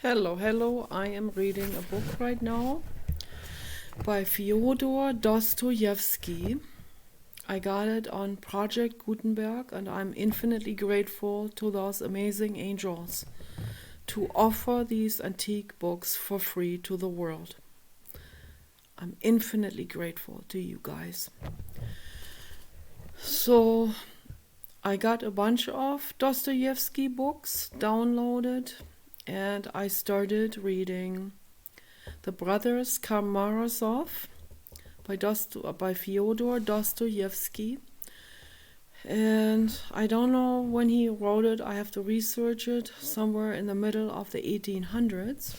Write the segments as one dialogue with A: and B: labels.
A: Hello. I am reading a book right now by Fyodor Dostoevsky. I got it on Project Gutenberg, and I'm infinitely grateful to those amazing angels to offer these antique books for free to the world. I'm infinitely grateful to you guys. So, I got a bunch of Dostoevsky books downloaded, and I started reading The Brothers Karamazov by Fyodor Dostoevsky. And I don't know when he wrote it. I have to research it. Somewhere in the middle of the 1800s.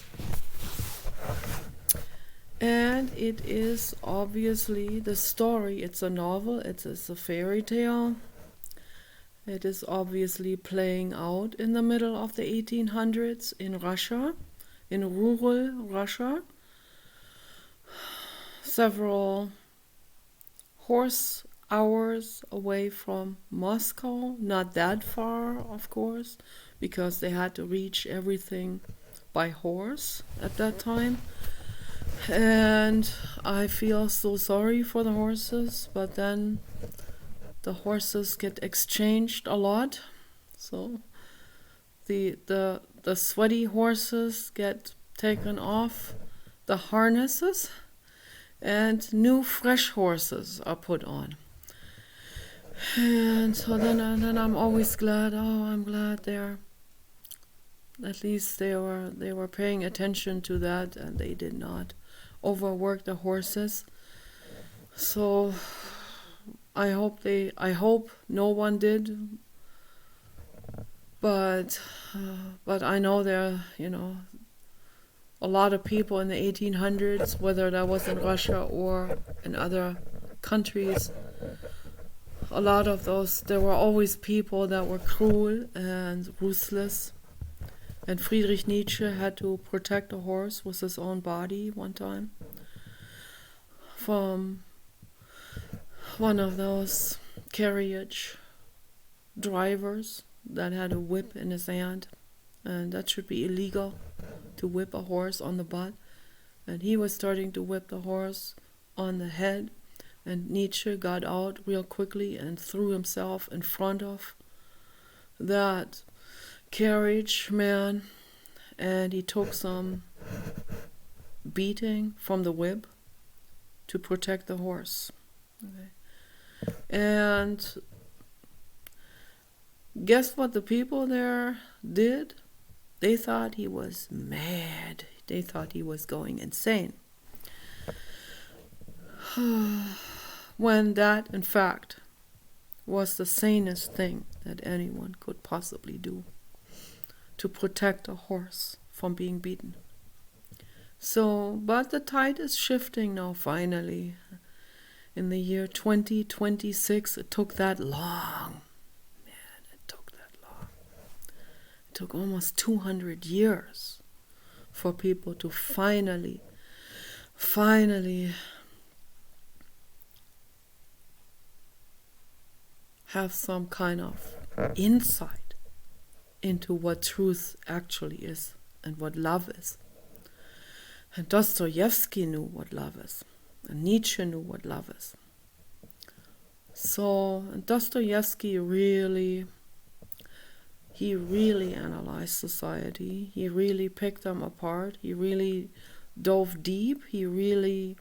A: And it is obviously the story. It's a novel. It's a fairy tale. It is obviously playing out in the middle of the 1800s in Russia, in rural Russia. Several horse hours away from Moscow, not that far, of course, because they had to reach everything by horse at that time. And I feel so sorry for the horses, but then the horses get exchanged a lot. So the sweaty horses get taken off the harnesses, and new fresh horses are put on. And so then I'm always glad. Oh, I'm glad at least they were paying attention to that, and they did not overwork the horses. So I hope no one did. But I know there, a lot of people in the 1800s, whether that was in Russia or in other countries, a lot of those, there were always people that were cruel and ruthless. And Friedrich Nietzsche had to protect a horse with his own body one time from one of those carriage drivers that had a whip in his hand, and that should be illegal to whip a horse on the butt. And he was starting to whip the horse on the head, and Nietzsche got out real quickly and threw himself in front of that carriage man, and he took some beating from the whip to protect the horse. Okay. And guess what the people there did? They thought he was mad. They thought he was going insane. When that, in fact, was the sanest thing that anyone could possibly do, to protect a horse from being beaten. So, but the tide is shifting now, finally. In the year 2026, it took that long. Man, it took that long. It took almost 200 years for people to finally have some kind of insight into what truth actually is and what love is. And Dostoevsky knew what love is, and Nietzsche knew what love is. So Dostoevsky really analyzed society. He really picked them apart. He really dove deep. He really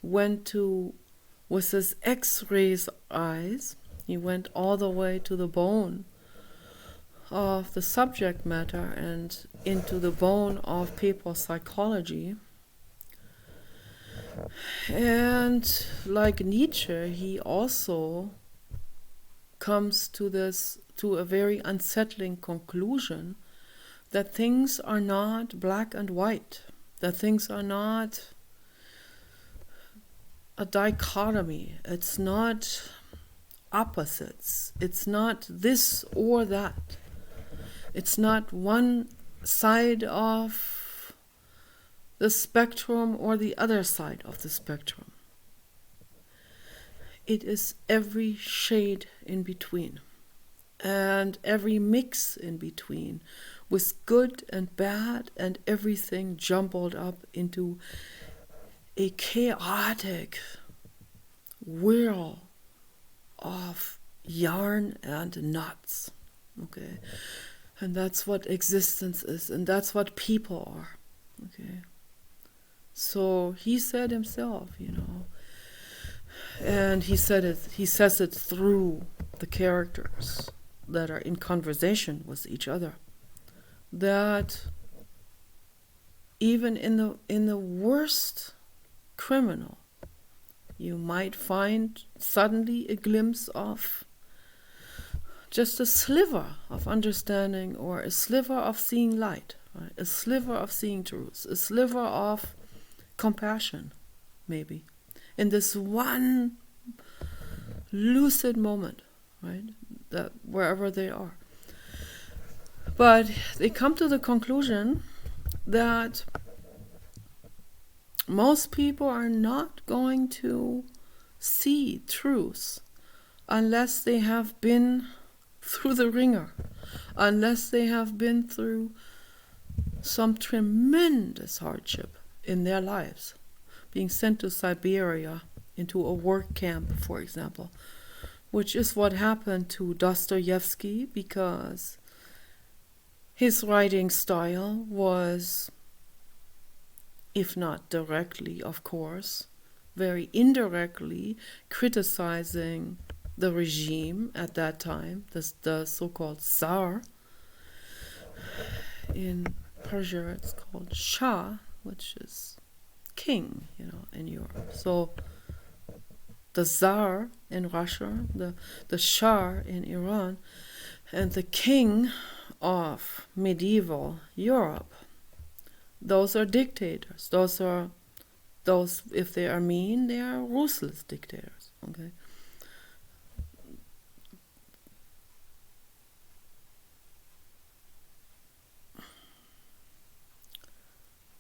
A: went to, with his X-rays eyes, he went all the way to the bone of the subject matter and into the bone of people's psychology. And like Nietzsche, he also comes to a very unsettling conclusion that things are not black and white, that things are not a dichotomy. It's not opposites. It's not this or that. It's not one side of the spectrum or the other side of the spectrum. It is every shade in between and every mix in between, with good and bad and everything jumbled up into a chaotic whirl of yarn and knots. Okay, and that's what existence is, and that's what people are. Okay, so he said himself, and he says it through the characters that are in conversation with each other, that even in the worst criminal, you might find suddenly a glimpse of just a sliver of understanding, or a sliver of seeing light, right? A sliver of seeing truth, a sliver of compassion, maybe, in this one lucid moment, right? That wherever they are. But they come to the conclusion that most people are not going to see truth unless they have been through the ringer, unless they have been through some tremendous hardship in their lives, being sent to Siberia into a work camp, for example, which is what happened to Dostoevsky, because his writing style was, if not directly, of course, very indirectly criticizing the regime at that time, the so-called Tsar. In Persia it's called Shah, which is king, in Europe. So the Tsar in Russia, the Shah in Iran, and the king of medieval Europe, those are dictators. Those, if they are mean, they are ruthless dictators. Okay.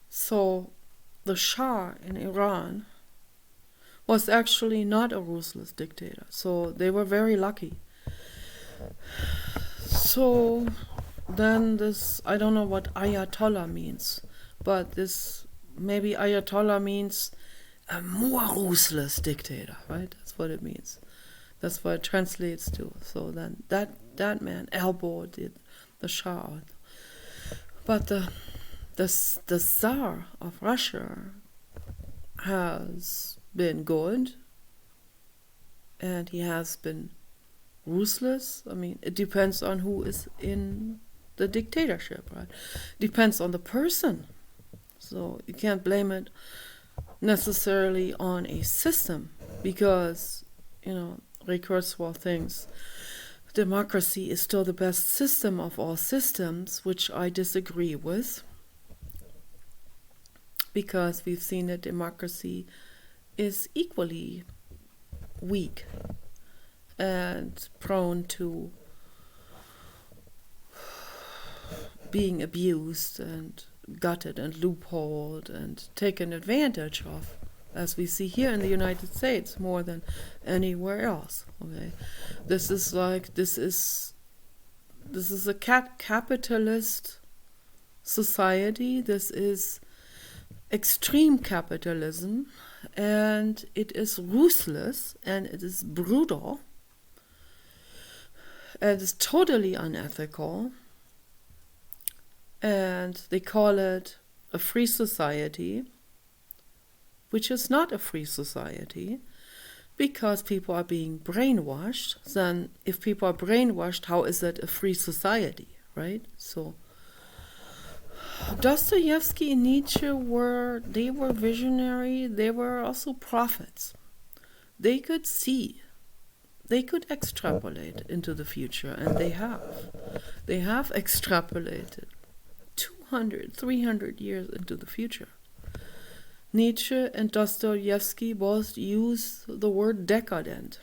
A: So the Shah in Iran was actually not a ruthless dictator. So they were very lucky. So then this, I don't know what Ayatollah means, but this, maybe Ayatollah means a more ruthless dictator, right? That's what it means. That's what it translates to. So then that man elbowed the Shah out. But the Tsar of Russia has been good, and he has been ruthless. I mean, it depends on who is in the dictatorship, right? Depends on the person. So you can't blame it necessarily on a system, because, Ray Kurzweil thinks democracy is still the best system of all systems, which I disagree with, because we've seen that democracy is equally weak and prone to being abused and gutted and loopholed and taken advantage of, as we see here in the United States more than anywhere else. Okay, this is a capitalist society. This is extreme capitalism, and it is ruthless, and it is brutal, and it's totally unethical, and they call it a free society, which is not a free society, because people are being brainwashed. Then if people are brainwashed, how is that a free society, right? So Dostoevsky and Nietzsche were visionary. They were also prophets. They could see, they could extrapolate into the future, and they have extrapolated 200, 300 years into the future. Nietzsche and Dostoevsky both use the word decadent,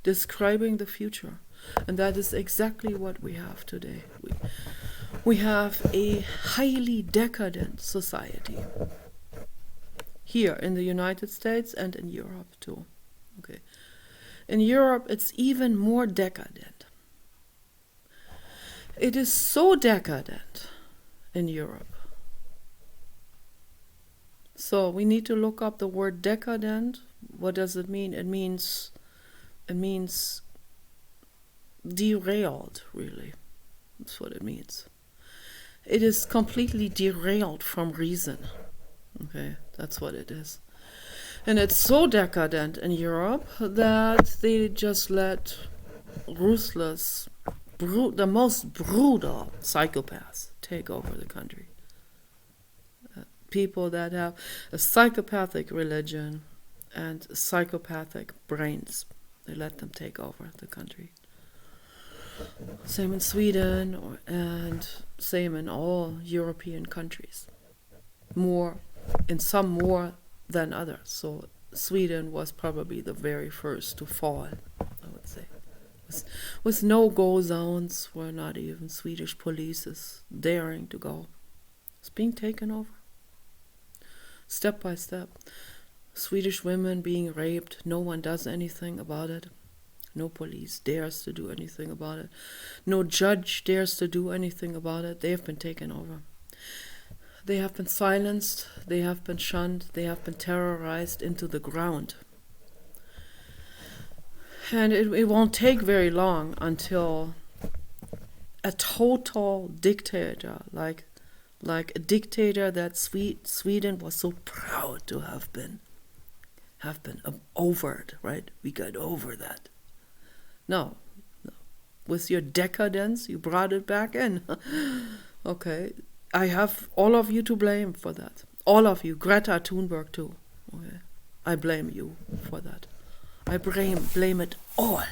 A: describing the future. And that is exactly what we have today. We have a highly decadent society here in the United States and in Europe too. Okay. In Europe, it's even more decadent. It is so decadent in Europe. So we need to look up the word decadent. What does it mean? It means derailed, really. That's what it means. It is completely derailed from reason. Okay, that's what it is. And it's so decadent in Europe that they just let ruthless, the most brutal psychopaths take over the country. People that have a psychopathic religion and psychopathic brains, they let them take over the country. Same in Sweden and same in all European countries. In some more than others. So Sweden was probably the very first to fall, I would say. With no-go zones where not even Swedish police is daring to go. It's being taken over. Step by step. Swedish women being raped, no one does anything about it. No police dares to do anything about it. No judge dares to do anything about it. They have been taken over. They have been silenced, they have been shunned, they have been terrorized into the ground. And it won't take very long until a total dictator, like a dictator that Sweden was so proud to have been overed, right? We got over that. No. With your decadence, you brought it back in. Okay. I have all of you to blame for that. All of you. Greta Thunberg too. Okay. I blame you for that. I blame it all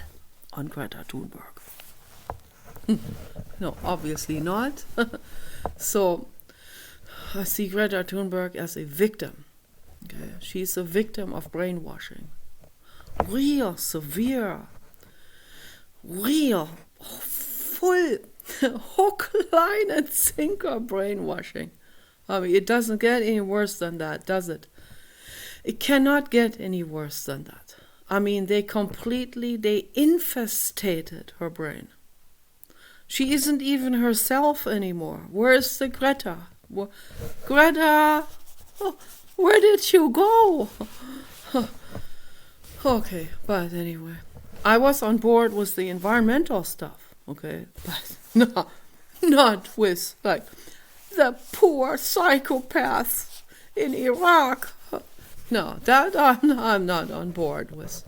A: on Greta Thunberg. No, obviously not. So I see Greta Thunberg as a victim. Okay. She's a victim of brainwashing. Real severe, real, full hook, line, and sinker brainwashing. I mean, it doesn't get any worse than that, does it? It cannot get any worse than that. I mean, they infestated her brain. She isn't even herself anymore. Where's the Greta? Greta, where did you go? Okay, but anyway, I was on board with the environmental stuff. Okay, but not with like the poor psychopaths in Iraq. No, that I'm not on board with.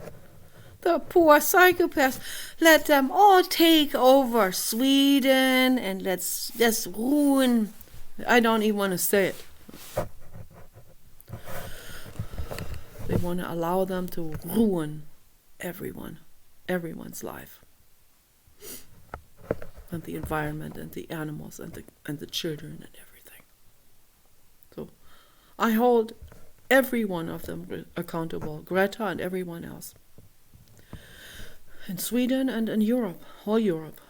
A: The poor psychopaths. Let them all take over Sweden and let's ruin. I don't even want to say it. They want to allow them to ruin everyone's life. And the environment and the animals and the children and everything. So I hold every one of them accountable, Greta and everyone else. In Sweden and in Europe, whole Europe.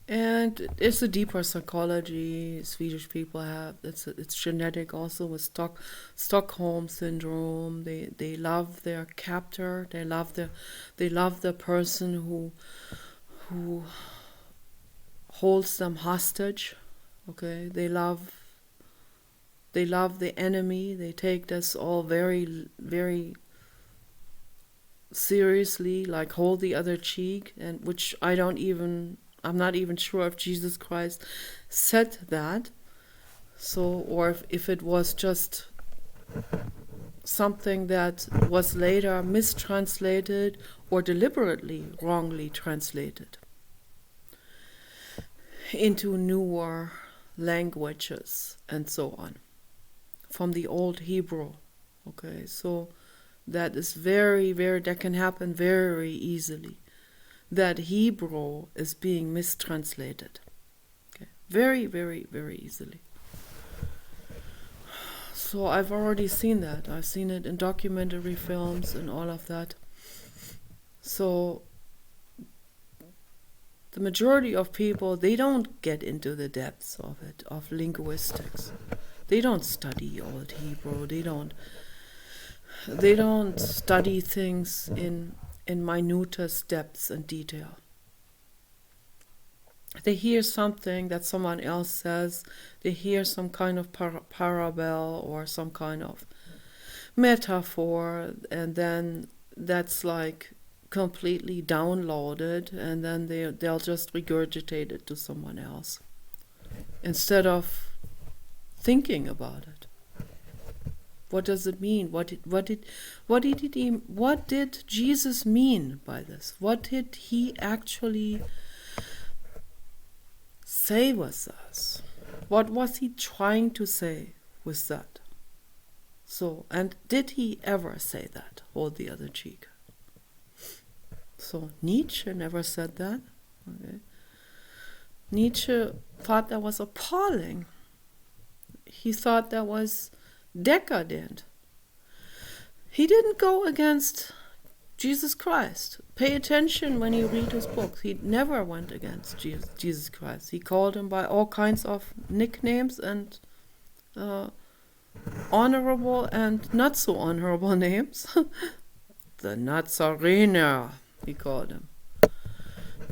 A: And it's a deeper psychology Swedish people have. It's genetic also with Stockholm syndrome. They love their captor. They love the person who holds them hostage. Okay, they love the enemy. They take this all very, very seriously, like hold the other cheek, and which I'm not even sure if Jesus Christ said that. So, or if it was just something that was later mistranslated or deliberately wrongly translated into newer languages and so on from the old Hebrew. Okay, so that is very, very, that can happen very easily. That Hebrew is being mistranslated. Okay. Very, very, very easily. So I've already seen that. I've seen it in documentary films and all of that. So the majority of people, they don't get into the depths of it, of linguistics. They don't study Old Hebrew. they don't study things in minutest depths and detail. They hear something that someone else says, they hear some kind of parable or some kind of metaphor, and then that's like completely downloaded, and then they'll just regurgitate it to someone else instead of thinking about it. What does it mean? What did Jesus mean by this? What did he actually say with us? What was he trying to say with that? So, and did he ever say that? Hold the other cheek. So Nietzsche never said that. Okay. Nietzsche thought that was appalling. He thought that was decadent. He didn't go against Jesus Christ. Pay attention when you read his books. He never went against Jesus Christ. He called him by all kinds of nicknames and honorable and not so honorable names. The Nazarener, he called him.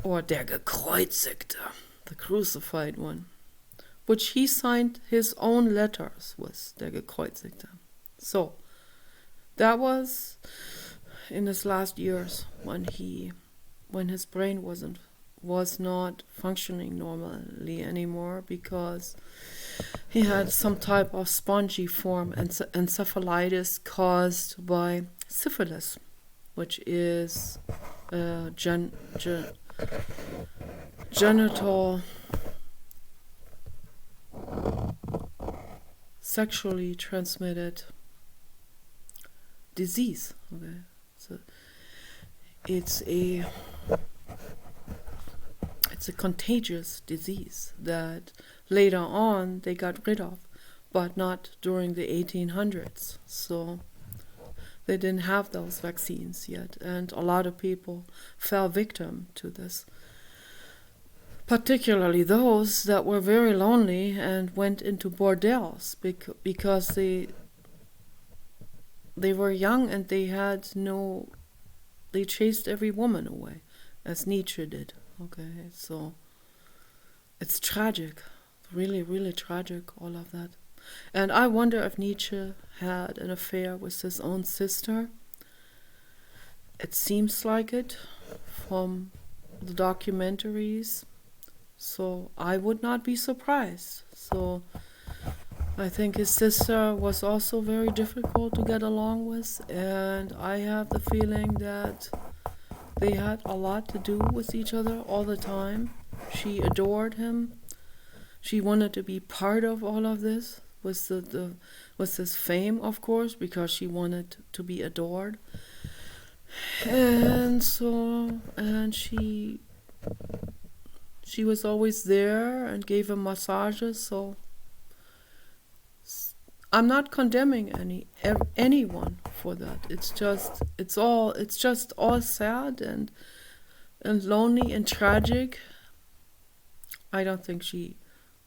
A: Or der Gekreuzigte, the crucified one, which he signed his own letters with, der Gekreuzigte. So, that was in his last years when his brain was not functioning normally anymore, because he had some type of spongiform encephalitis caused by syphilis, which is genital sexually transmitted disease. Okay, so it's a contagious disease that later on they got rid of, but not during the 1800s. So they didn't have those vaccines yet, and a lot of people fell victim to this. Particularly those that were very lonely and went into bordels because they were young and they chased every woman away, as Nietzsche did. Okay, so it's tragic, really, really tragic, all of that. And I wonder if Nietzsche had an affair with his own sister. It seems like it from the documentaries, so I would not be surprised. So I think his sister was also very difficult to get along with, and I have the feeling that they had a lot to do with each other all the time. She adored him. She wanted to be part of all of this, with his fame, of course, because she wanted to be adored. And she was always there and gave him massages. So I'm not condemning anyone for that. It's just all sad and lonely and tragic. I don't think she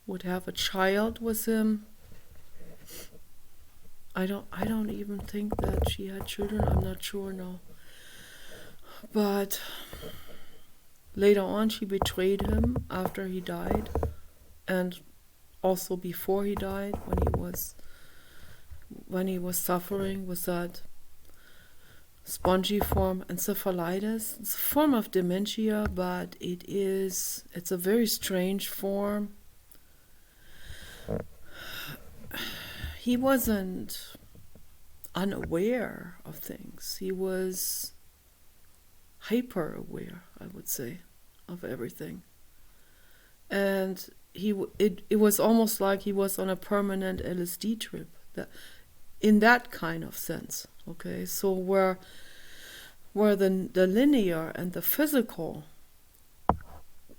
A: would have a child with him. I don't even think that she had children. I'm not sure now. But later on she betrayed him after he died, and also before he died, when he was suffering with that spongiform encephalitis. It's a form of dementia, but it's a very strange form. He wasn't unaware of things. He was hyper aware, I would say, of everything. And it was almost like he was on a permanent LSD trip, in that kind of sense. Okay, so where the linear and the physical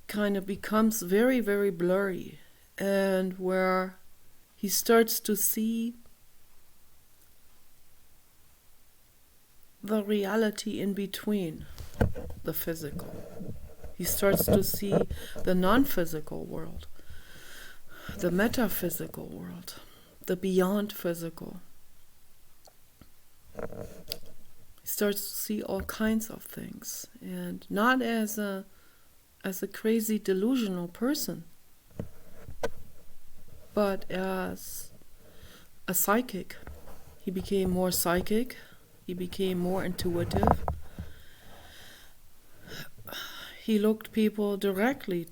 A: kind of becomes very, very blurry, and where he starts to see the reality in between the physical. He starts to see the non-physical world, the metaphysical world, the beyond physical. He starts to see all kinds of things, and not as a crazy delusional person, but as a psychic. He became more psychic. He became more intuitive. He looked people directly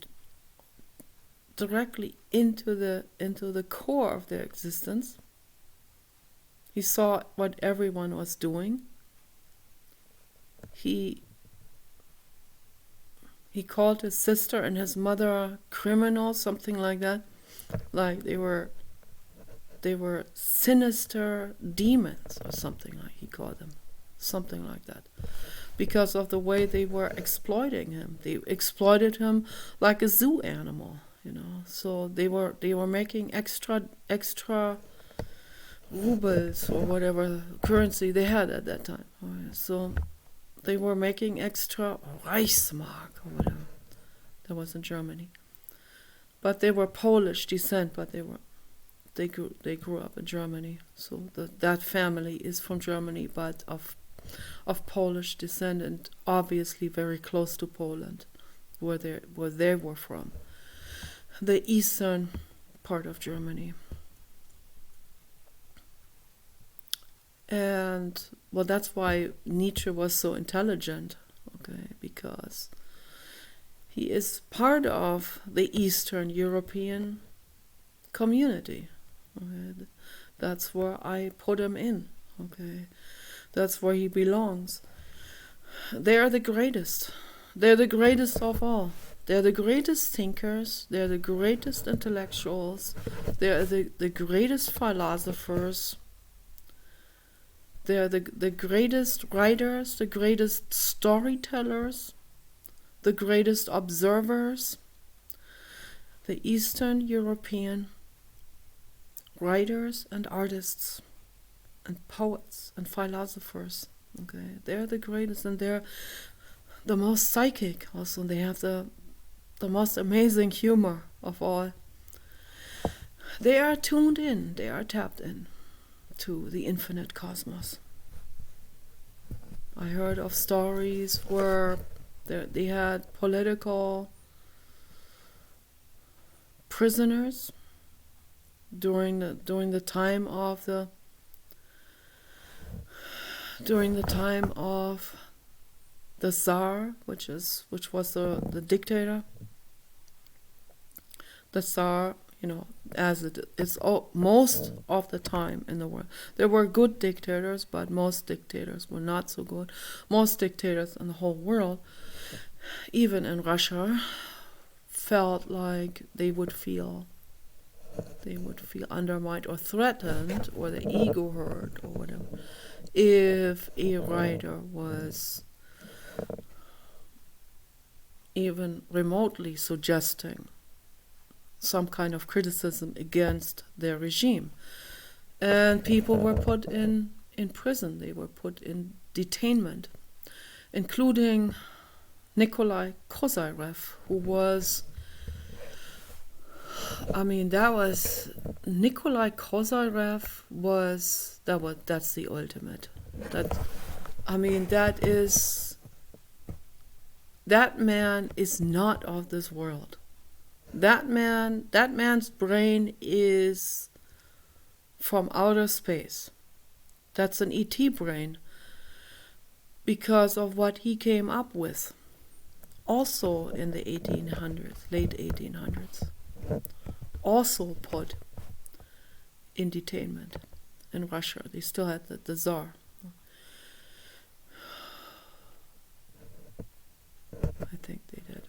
A: into the core of their existence. He saw what everyone was doing. He called his sister and his mother criminals, something like that. Like they were sinister demons or something, like he called them. Something like that. Because of the way they were exploiting him. They exploited him like a zoo animal, you know. So they were making extra rubles or whatever currency they had at that time. So they were making extra Reichsmark or whatever. That was in Germany. But they were Polish descent, but they grew up in Germany. So that family is from Germany, but of Polish descent, and obviously very close to Poland, where they were from, the eastern part of Germany. And well, that's why Nietzsche was so intelligent, okay, because he is part of the Eastern European community. Okay? That's where I put him in. Okay, that's where he belongs. They are the greatest. They're the greatest of all. They're the greatest thinkers. They're the greatest intellectuals. They're the greatest philosophers. They're the greatest writers, the greatest storytellers, the greatest observers. The Eastern European writers and artists and poets and philosophers. Okay, they're the greatest, and they're the most psychic also. They have the most amazing humor of all. They are tuned in, they are tapped in to the infinite cosmos. I heard of stories where they had political prisoners during the time of the Tsar, which was the dictator. The Tsar, you know, as it is most of the time in the world. There were good dictators, but most dictators were not so good. Most dictators in the whole world, even in Russia, felt like they would feel undermined or threatened, or the ego hurt or whatever, if a writer was even remotely suggesting some kind of criticism against their regime. And people were put in prison. They were put in detainment, including Nikolai Kozyrev, who was, Nikolai Kozyrev that's the ultimate. That man is not of this world. That man's brain is from outer space. That's an ET brain, because of what he came up with. Also in the late 1800s. Also put in detainment in Russia. They still had the Tsar. I think they did.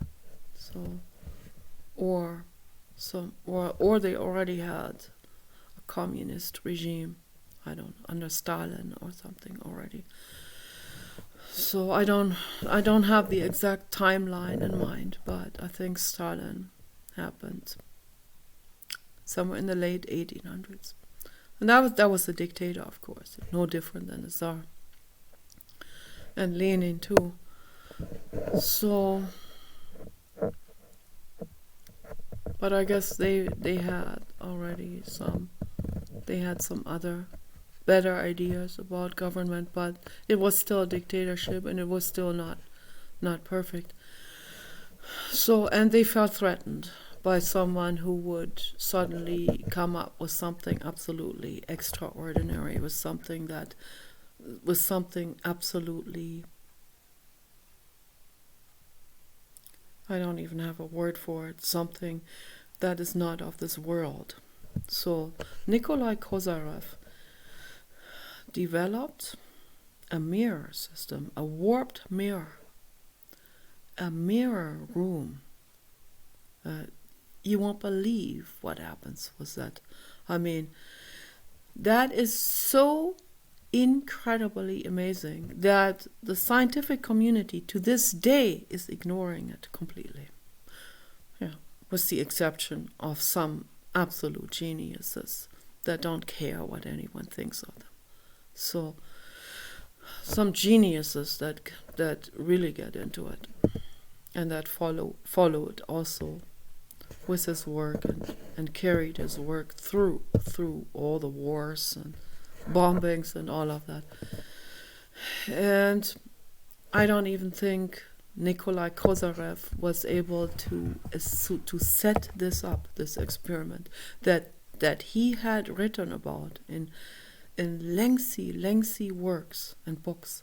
A: Or they already had a communist regime, under Stalin or something already. So I don't have the exact timeline in mind, but I think Stalin happened somewhere in the late 1800s, and that was the dictator, of course, no different than the Tsar, and Lenin too. So, but I guess they had already some other better ideas about government, but it was still a dictatorship and it was still not perfect. So, and they felt threatened by someone who would suddenly come up with something absolutely extraordinary, with something absolutely, I don't even have a word for it, something that is not of this world. So Nikolai Kozyrev developed a mirror system, a warped mirror, a mirror room. You won't believe what happens with that. I mean, that is so incredibly amazing that the scientific community to this day is ignoring it completely. Yeah, with the exception of some absolute geniuses that don't care what anyone thinks of them. So some geniuses that really get into it and that follow it also with his work and carried his work through all the wars and bombings and all of that. And I don't even think Nikolai Kozyrev was able to set this up, this experiment that he had written about in lengthy works and books.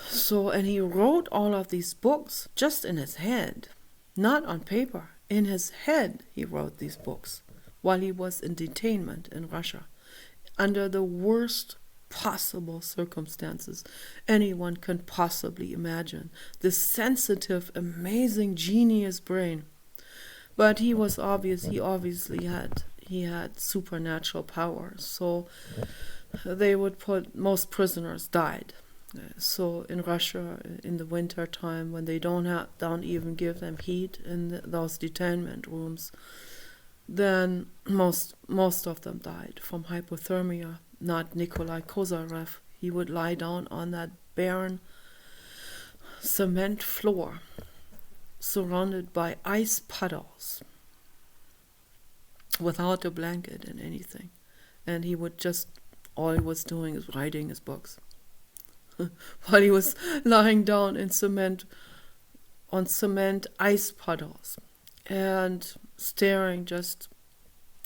A: So, and he wrote all of these books just in his head, not on paper. In his head, he wrote these books while he was in detainment in Russia, under the worst possible circumstances anyone can possibly imagine. This sensitive, amazing, genius brain. But he obviously had supernatural powers. So they would put, most prisoners died. So in Russia, in the winter time, when they don't even give them heat in those detainment rooms, then most of them died from hypothermia. Not Nikolai Kozyrev. He would lie down on that barren cement floor, surrounded by ice puddles, without a blanket and anything, and he would all he was doing is writing his books. While he was lying down in cement ice puddles and staring just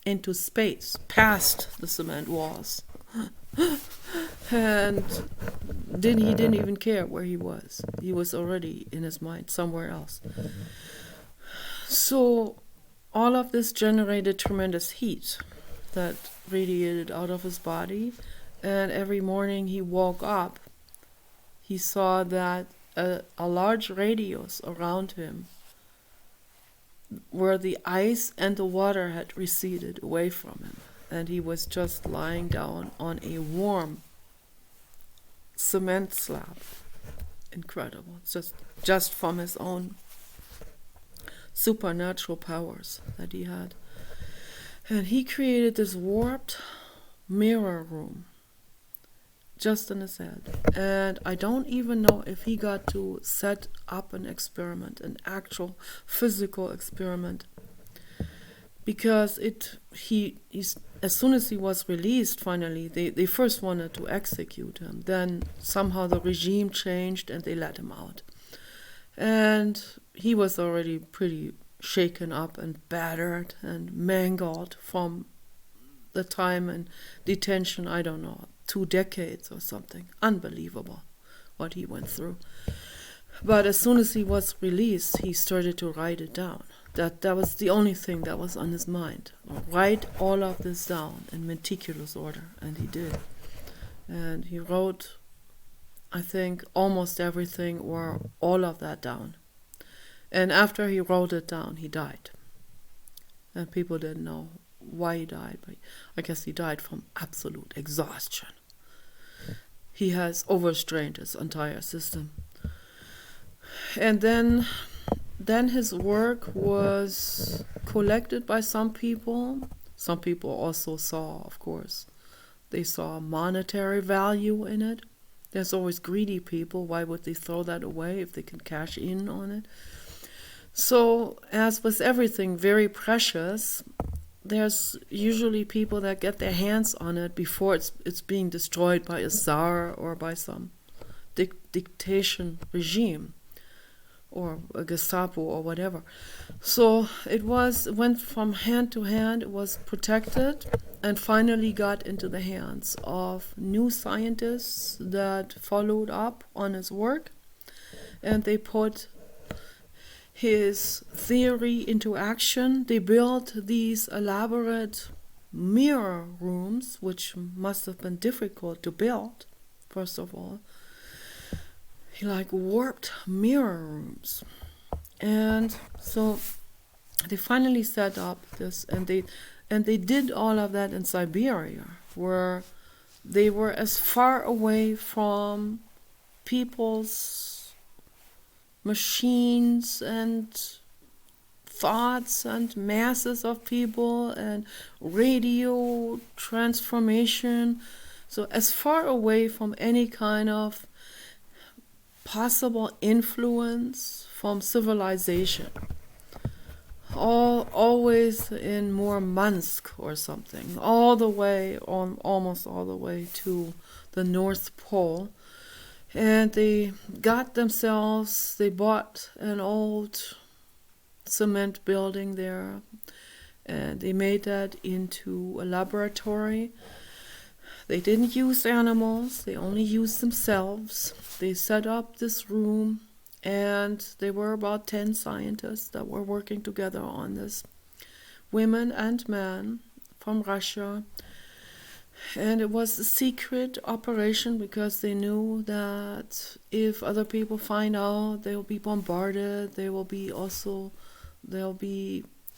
A: into space past the cement walls. And he didn't even care where he was. He was already in his mind somewhere else. So all of this generated tremendous heat that radiated out of his body, and every morning he woke up, he saw that a large radius around him, where the ice and the water had receded away from him, and he was just lying down on a warm cement slab. Incredible. Just from his own supernatural powers that he had. And he created this warped mirror room just in his head. And I don't even know if he got to set up an experiment, an actual physical experiment, because he's as soon as he was released, finally, they first wanted to execute him. Then somehow the regime changed and they let him out. And he was already pretty shaken up and battered and mangled from the time in detention, I don't know, 2 decades or something. Unbelievable what he went through. But as soon as he was released, he started to write it down. That was the only thing that was on his mind. Write all of this down in meticulous order, and he did. And he wrote, I think, almost everything or all of that down. And after he wrote it down, he died. And people didn't know why he died, but I guess he died from absolute exhaustion. He has overstrained his entire system. And then his work was collected by some people. Some people also saw, of course, they saw monetary value in it. There's always greedy people. Why would they throw that away if they can cash in on it? So, as with everything very precious, there's usually people that get their hands on it before it's being destroyed by a czar or by some dictation regime or a Gestapo or whatever. So it went from hand to hand. It was protected and finally got into the hands of new scientists that followed up on his work, and they put his theory into action. They built these elaborate mirror rooms, which must have been difficult to build, first of all. He warped mirror rooms. And so they finally set up this, and they did all of that in Siberia, where they were as far away from people's machines and thoughts and masses of people and radio transformation. So as far away from any kind of possible influence from civilization. Always in Murmansk or something, almost all the way to the North Pole. And they bought an old cement building there, and they made that into a laboratory. They didn't use animals, they only used themselves. They set up this room, and there were about 10 scientists that were working together on this, women and men from Russia. And it was a secret operation because they knew that if other people find out, they will be bombarded, they'll be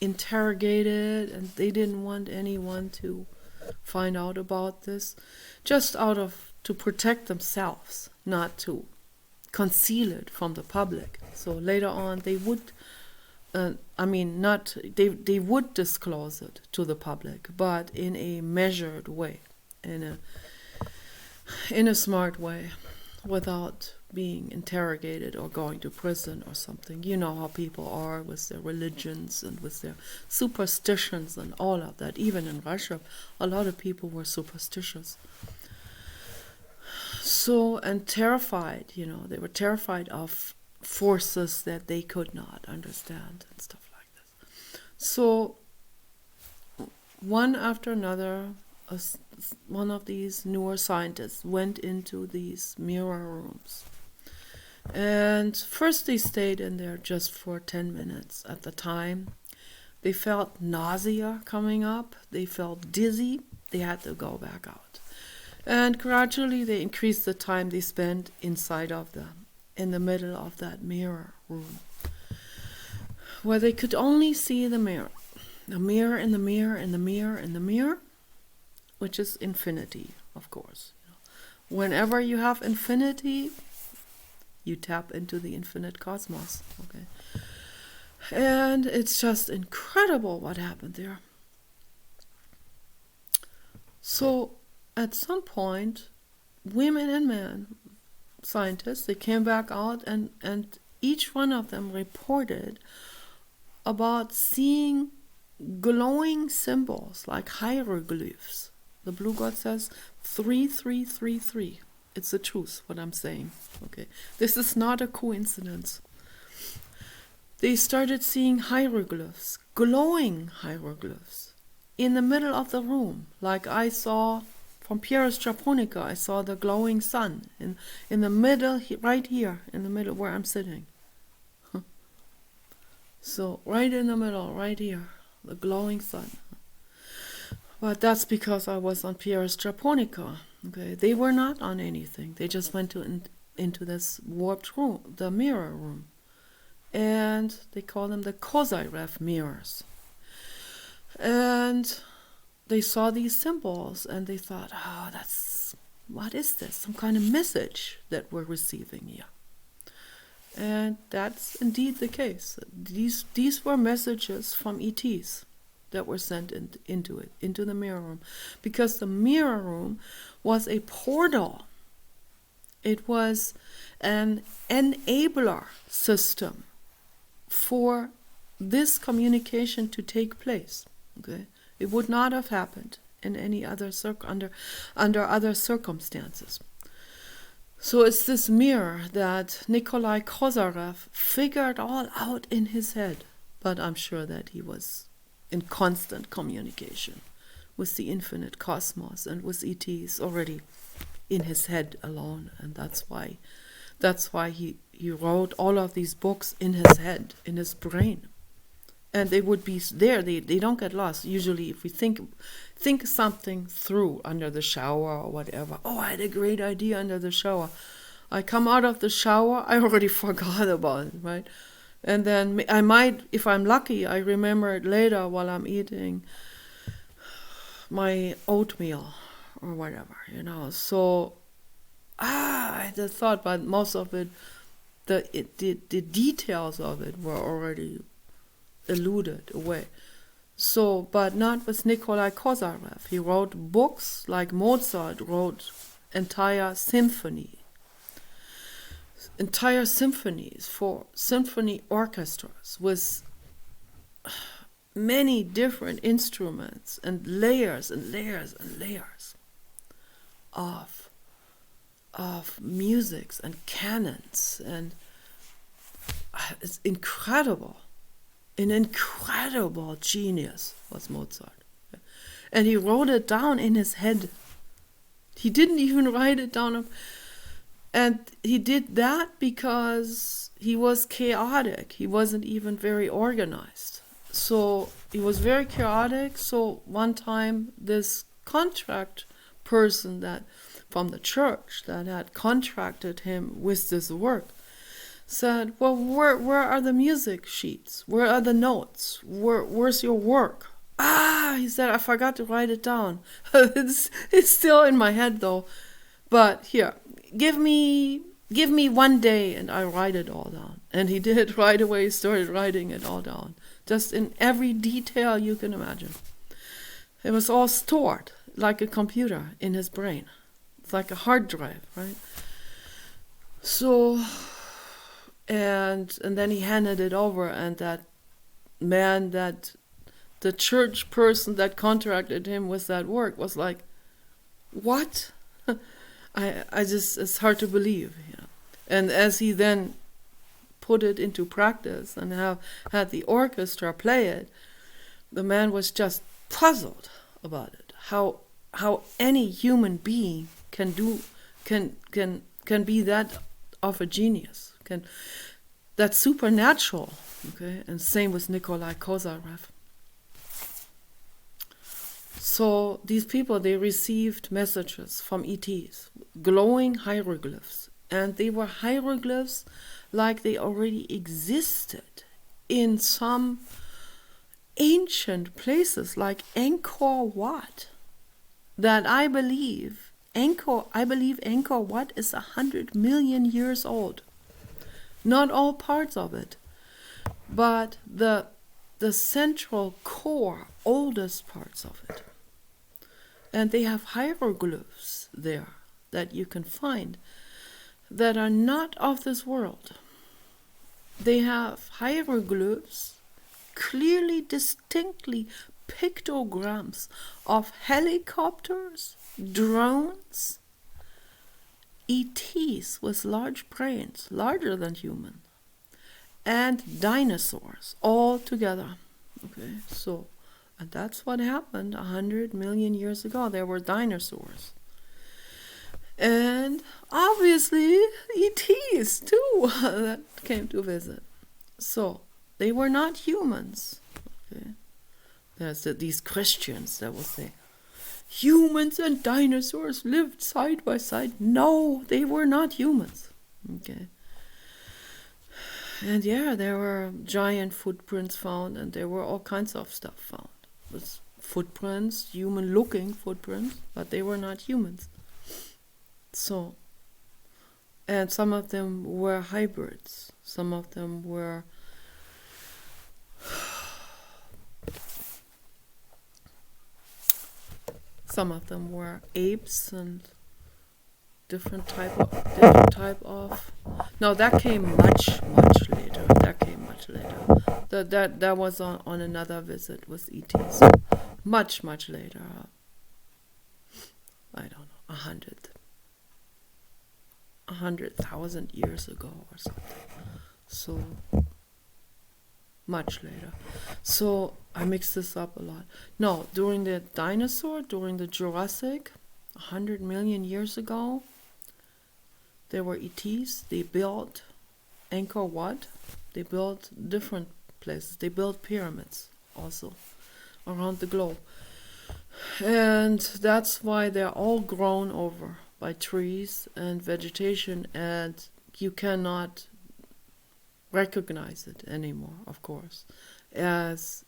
A: interrogated, and they didn't want anyone to find out about this, just to protect themselves, not to conceal it from the public. So later on they would they would disclose it to the public, but in a measured way, in a smart way, without being interrogated or going to prison or something. You know how people are with their religions and with their superstitions and all of that. Even in Russia, a lot of people were superstitious. So, and terrified, they were terrified of forces that they could not understand and stuff like this. So, one after another, one of these newer scientists went into these mirror rooms. And first they stayed in there just for 10 minutes at the time. They felt nausea coming up. They felt dizzy. They had to go back out. And gradually they increased the time they spent in the middle of that mirror room, where they could only see the mirror. The mirror and the mirror and the mirror and the mirror, which is infinity, of course. Whenever you have infinity, you tap into the infinite cosmos. Okay, and it's just incredible what happened there. So at some point, women and men, scientists, they came back out, and each one of them reported about seeing glowing symbols like hieroglyphs. The Blue God says 3333. It's the truth, what I'm saying. Okay, this is not a coincidence. They started seeing hieroglyphs, glowing hieroglyphs, in the middle of the room, like I saw from Pieris Japonica. I saw the glowing sun in the middle, right here, in the middle where I'm sitting. So right in the middle, right here, the glowing sun. But that's because I was on Pieris Japonica. Okay, they were not on anything. They just went into this warped room, the mirror room, and they call them the Kozyrev mirrors. And they saw these symbols, and they thought, what is this? Some kind of message that we're receiving here. And that's indeed the case. These were messages from ETs that were sent into the mirror room, because the mirror room was a portal. It was an enabler system for this communication to take place. Okay, It would not have happened in any other under other circumstances. So it's this mirror that Nikolai Kozyrev figured all out in his head. But I'm sure that he was in constant communication with the infinite cosmos and with ETs already in his head alone. And that's why he wrote all of these books in his head, in his brain. And they would be there. They don't get lost. Usually if we think something through under the shower or whatever. Oh, I had a great idea under the shower. I come out of the shower, I already forgot about it, right? And then I might, if I'm lucky, I remember it later while I'm eating my oatmeal or whatever, So, I had a thought, but most of it, the details of it were already eluded away. So, but not with Nikolai Kozyrev. He wrote books like Mozart wrote entire symphonies for symphony orchestras with many different instruments and layers and layers and layers of musics and canons, and it's incredible. An incredible genius was Mozart. And he wrote it down in his head. He didn't even write it down. And he did that because he was chaotic. He wasn't even very organized. So he was very chaotic. So one time this contract person that from the church that had contracted him with this work said, well, where are the music sheets? Where are the notes? Where's your work? He said, I forgot to write it down. It's still in my head though. But here, give me 1 day and I write it all down. And he did right away. He started writing it all down, just in every detail you can imagine. It was all stored like a computer in his brain. It's like a hard drive, right? So, and then he handed it over, and that man, that the church person that contracted him with that work was like, what? I just, it's hard to believe, And as he then put it into practice and had the orchestra play it, the man was just puzzled about it. How any human being can be that of a genius, that's supernatural, okay? And same with Nikolai Kozyrev. So these people, they received messages from ETs, glowing hieroglyphs, and they were hieroglyphs like they already existed in some ancient places like Angkor Wat, that I believe Angkor Wat is 100 million years old. Not all parts of it, but the central core, oldest parts of it. And they have hieroglyphs there that you can find that are not of this world. They have hieroglyphs, clearly, distinctly pictograms of helicopters, drones, ETs with large brains, larger than human, and dinosaurs all together. Okay, so, and that's what happened 100 million years ago. There were dinosaurs. And obviously ETs too that came to visit. So they were not humans. Okay. There's these Christians that will say, humans and dinosaurs lived side by side. No, they were not humans. Okay. And yeah, there were giant footprints found, and there were all kinds of stuff found. With footprints, human-looking footprints, but they were not humans. So, and some of them were hybrids. Some of them were apes and different type of. No, that came much later. That was on another visit with ETs. much, much later. I don't know, 100,000 years ago or something. So much later. So I mix this up a lot. No, during the Jurassic, 100 million years ago, there were ETs. They built Angkor Wat. They built different places. They built pyramids also around the globe. And that's why they're all grown over by trees and vegetation, and you cannot recognize it anymore, of course, as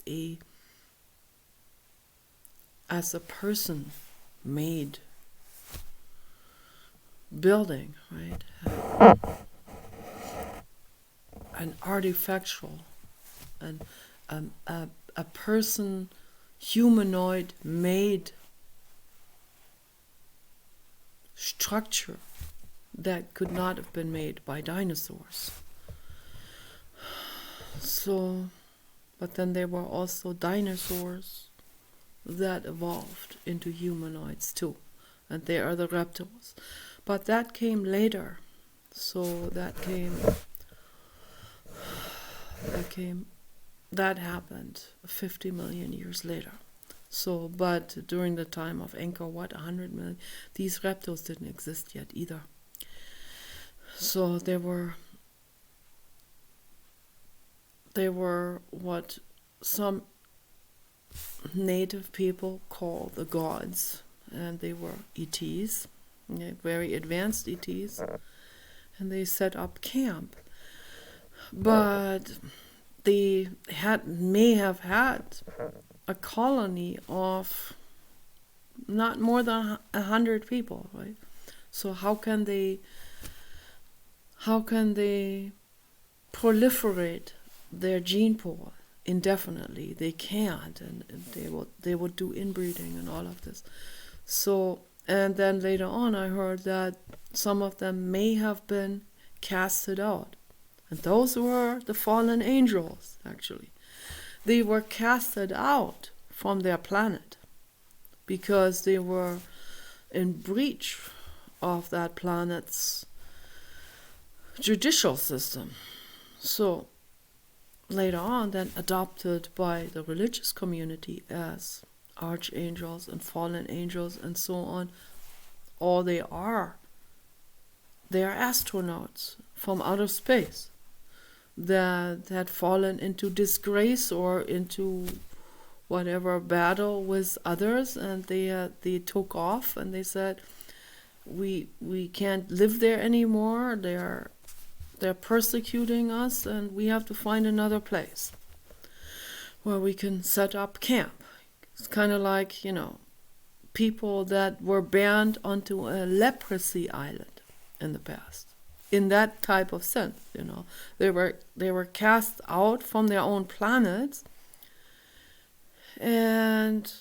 A: a person made building, right? An artifactual, and a person, humanoid made structure that could not have been made by dinosaurs. So, but then there were also dinosaurs that evolved into humanoids too, and they are the reptiles. But that came later. So that happened 50 million years later. So, but during the time of Angkor Wat, 100 million, these reptiles didn't exist yet either. So they were what some native people call the gods, and they were ETs, very advanced ETs, and they set up camp. But they may have had a colony of not more than 100 people, right? So how can they proliferate their gene pool indefinitely? They can't, and they would do inbreeding and all of this. So, and then later on I heard that some of them may have been casted out, and those were the fallen angels. Actually, they were casted out from their planet because they were in breach of that planet's judicial system. So later on, then adopted by the religious community as archangels and fallen angels and so on. All they are astronauts from outer space that had fallen into disgrace or into whatever battle with others, and they took off, and they said, we can't live there anymore. They're persecuting us, and we have to find another place where we can set up camp. It's kind of like, people that were banned onto a leprosy island in the past. In that type of sense, they were cast out from their own planets and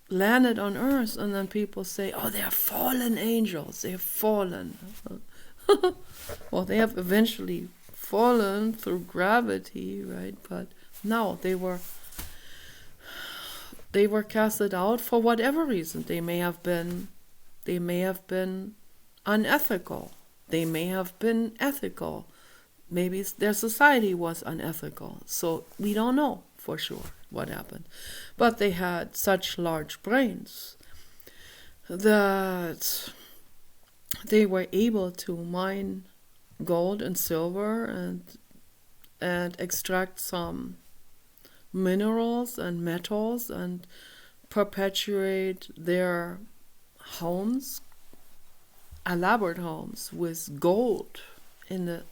A: landed on Earth, and then people say, "Oh, they're fallen angels. They've fallen." Well, they have eventually fallen through gravity, right? But no, they were casted out for whatever reason. They may have been unethical. They may have been ethical. Maybe their society was unethical. So we don't know for sure what happened. But they had such large brains that they were able to mine gold and silver and extract some minerals and metals and perpetuate their homes, elaborate homes with gold in the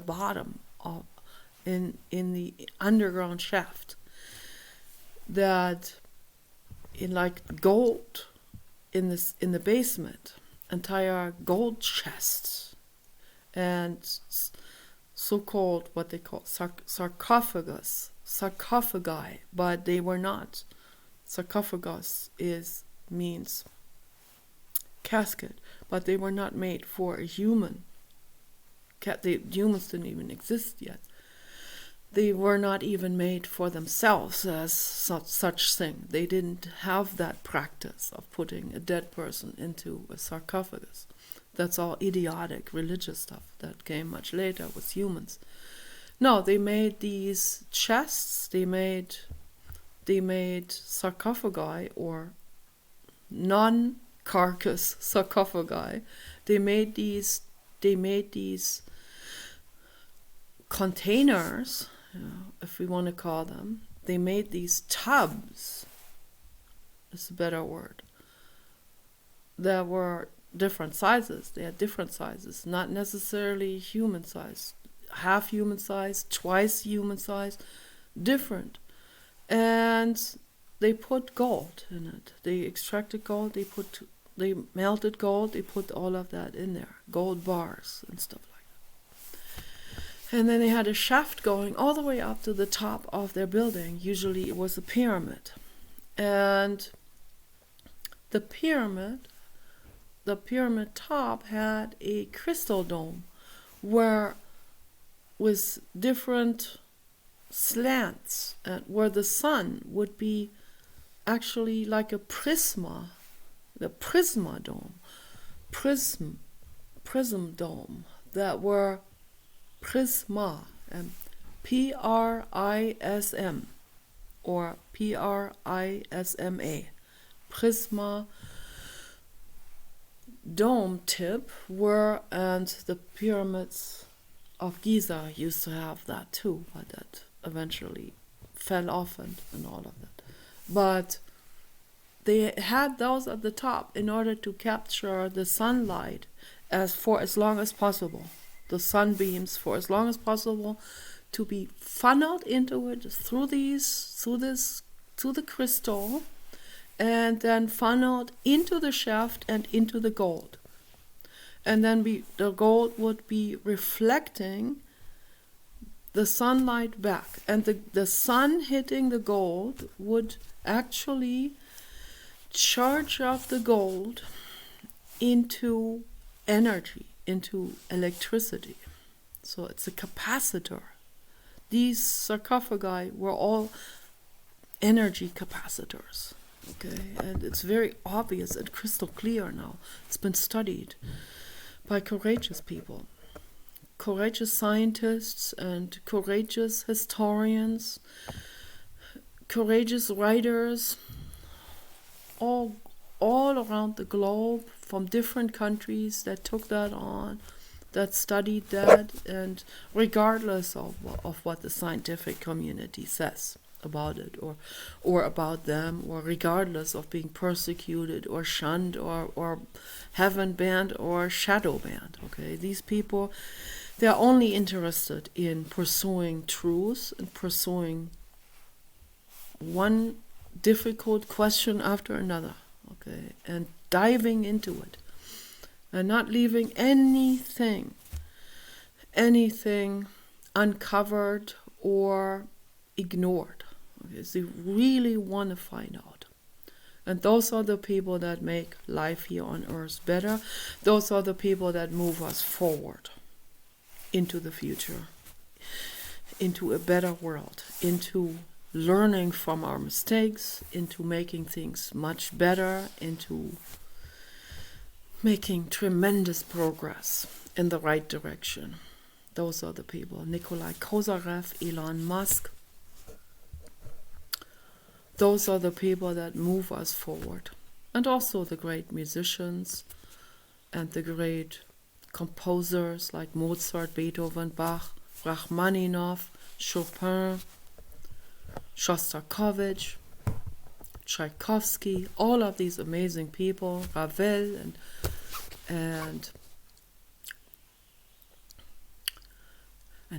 A: bottom of in the underground shaft, that in like gold in the basement, entire gold chests and so-called what they call sarcophagi, but they were not. Sarcophagus means casket, but they were not made for a human. The humans didn't even exist yet. they were not even made for themselves as such thing. They didn't have that practice of putting a dead person into a sarcophagus. That's all idiotic religious stuff that came much later with humans. No, they made these chests, they made sarcophagi or non-carcass sarcophagi. They made these containers, if we want to call them. They made these tubs, is a better word. There were different sizes. They had different sizes, not necessarily human size. Half human size, twice human size, different. And they put gold in it. They extracted gold, they melted gold, they put all of that in there. Gold bars and stuff like that. And then they had a shaft going all the way up to the top of their building. Usually it was a pyramid. And the pyramid top had a crystal dome where with different slants, where the sun would be actually like a prisma, the prism dome that were prisma, and PRISM or PRISMA, prisma dome tip and the pyramids of Giza used to have that too, but that eventually fell off and all of that. But they had those at the top in order to capture the sunlight for as long as possible, the sunbeams for as long as possible, to be funneled into it through the crystal, and then funneled into the shaft and into the gold. And then the gold would be reflecting the sunlight back, and the sun hitting the gold would actually charge up the gold into energy, into electricity. So it's a capacitor. These sarcophagi were all energy capacitors. Okay, and it's very obvious and crystal clear now. It's been studied by courageous people, courageous scientists and courageous historians, courageous writers, all around the globe, from different countries that took that on, that studied that, and regardless of what the scientific community says about it or about them, or regardless of being persecuted or shunned or heaven banned or shadow banned. Okay, these people, they're only interested in pursuing truth and pursuing one difficult question after another, okay, and diving into it and not leaving anything uncovered or ignored. Okay, so they really want to find out. And those are the people that make life here on earth better. Those are the people that move us forward into the future, into a better world, into learning from our mistakes, into making things much better, into making tremendous progress in the right direction. Those are the people. Nikolai Kozarev, Elon Musk. Those are the people that move us forward. And also the great musicians and the great composers like Mozart, Beethoven, Bach, Rachmaninoff, Chopin, Shostakovich, Tchaikovsky, all of these amazing people, Ravel and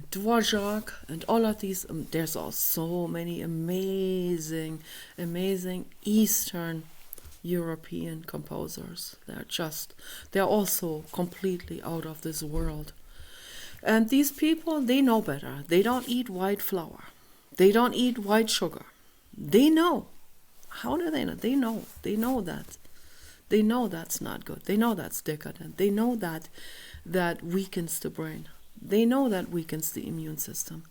A: Dvorak, and all of these. There's also so many amazing Eastern European composers. They're also completely out of this world. And these people, they know better. They don't eat white flour. They don't eat white sugar. They know. How do they know? They know. They know that. They know that's not good. They know that's decadent. They know that weakens the brain. They know that weakens the immune system.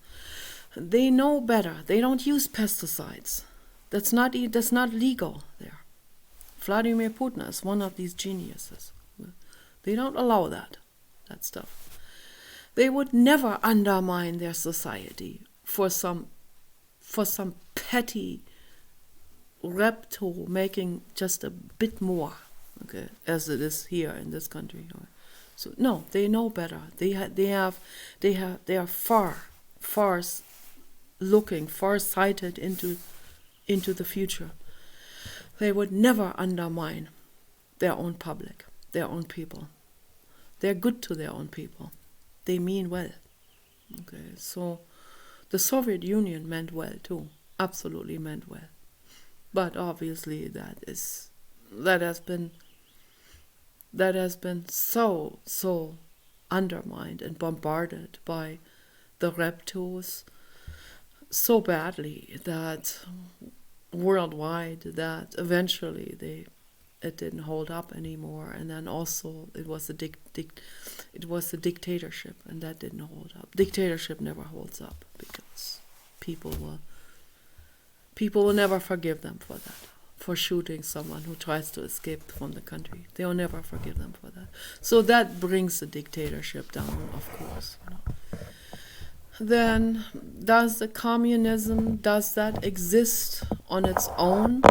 A: They know better. They don't use pesticides. That's not legal there. Vladimir Putin is one of these geniuses. They don't allow that stuff. They would never undermine their society for some petty reptile making just a bit more, okay, as it is here in this country. So no, they know better. They are far looking, far sighted into the future. They would never undermine their own public, their own people. They're good to their own people. They mean well. Okay, so the Soviet Union meant well too, absolutely meant well. But obviously that has been so undermined and bombarded by the reptiles so badly that worldwide that eventually it didn't hold up anymore, and then also it was a dictatorship, and that didn't hold up. Dictatorship never holds up because people will never forgive them for that, for shooting someone who tries to escape from the country. They will never forgive them for that. So that brings the dictatorship down, of course. Then does the communism, does that exist on its own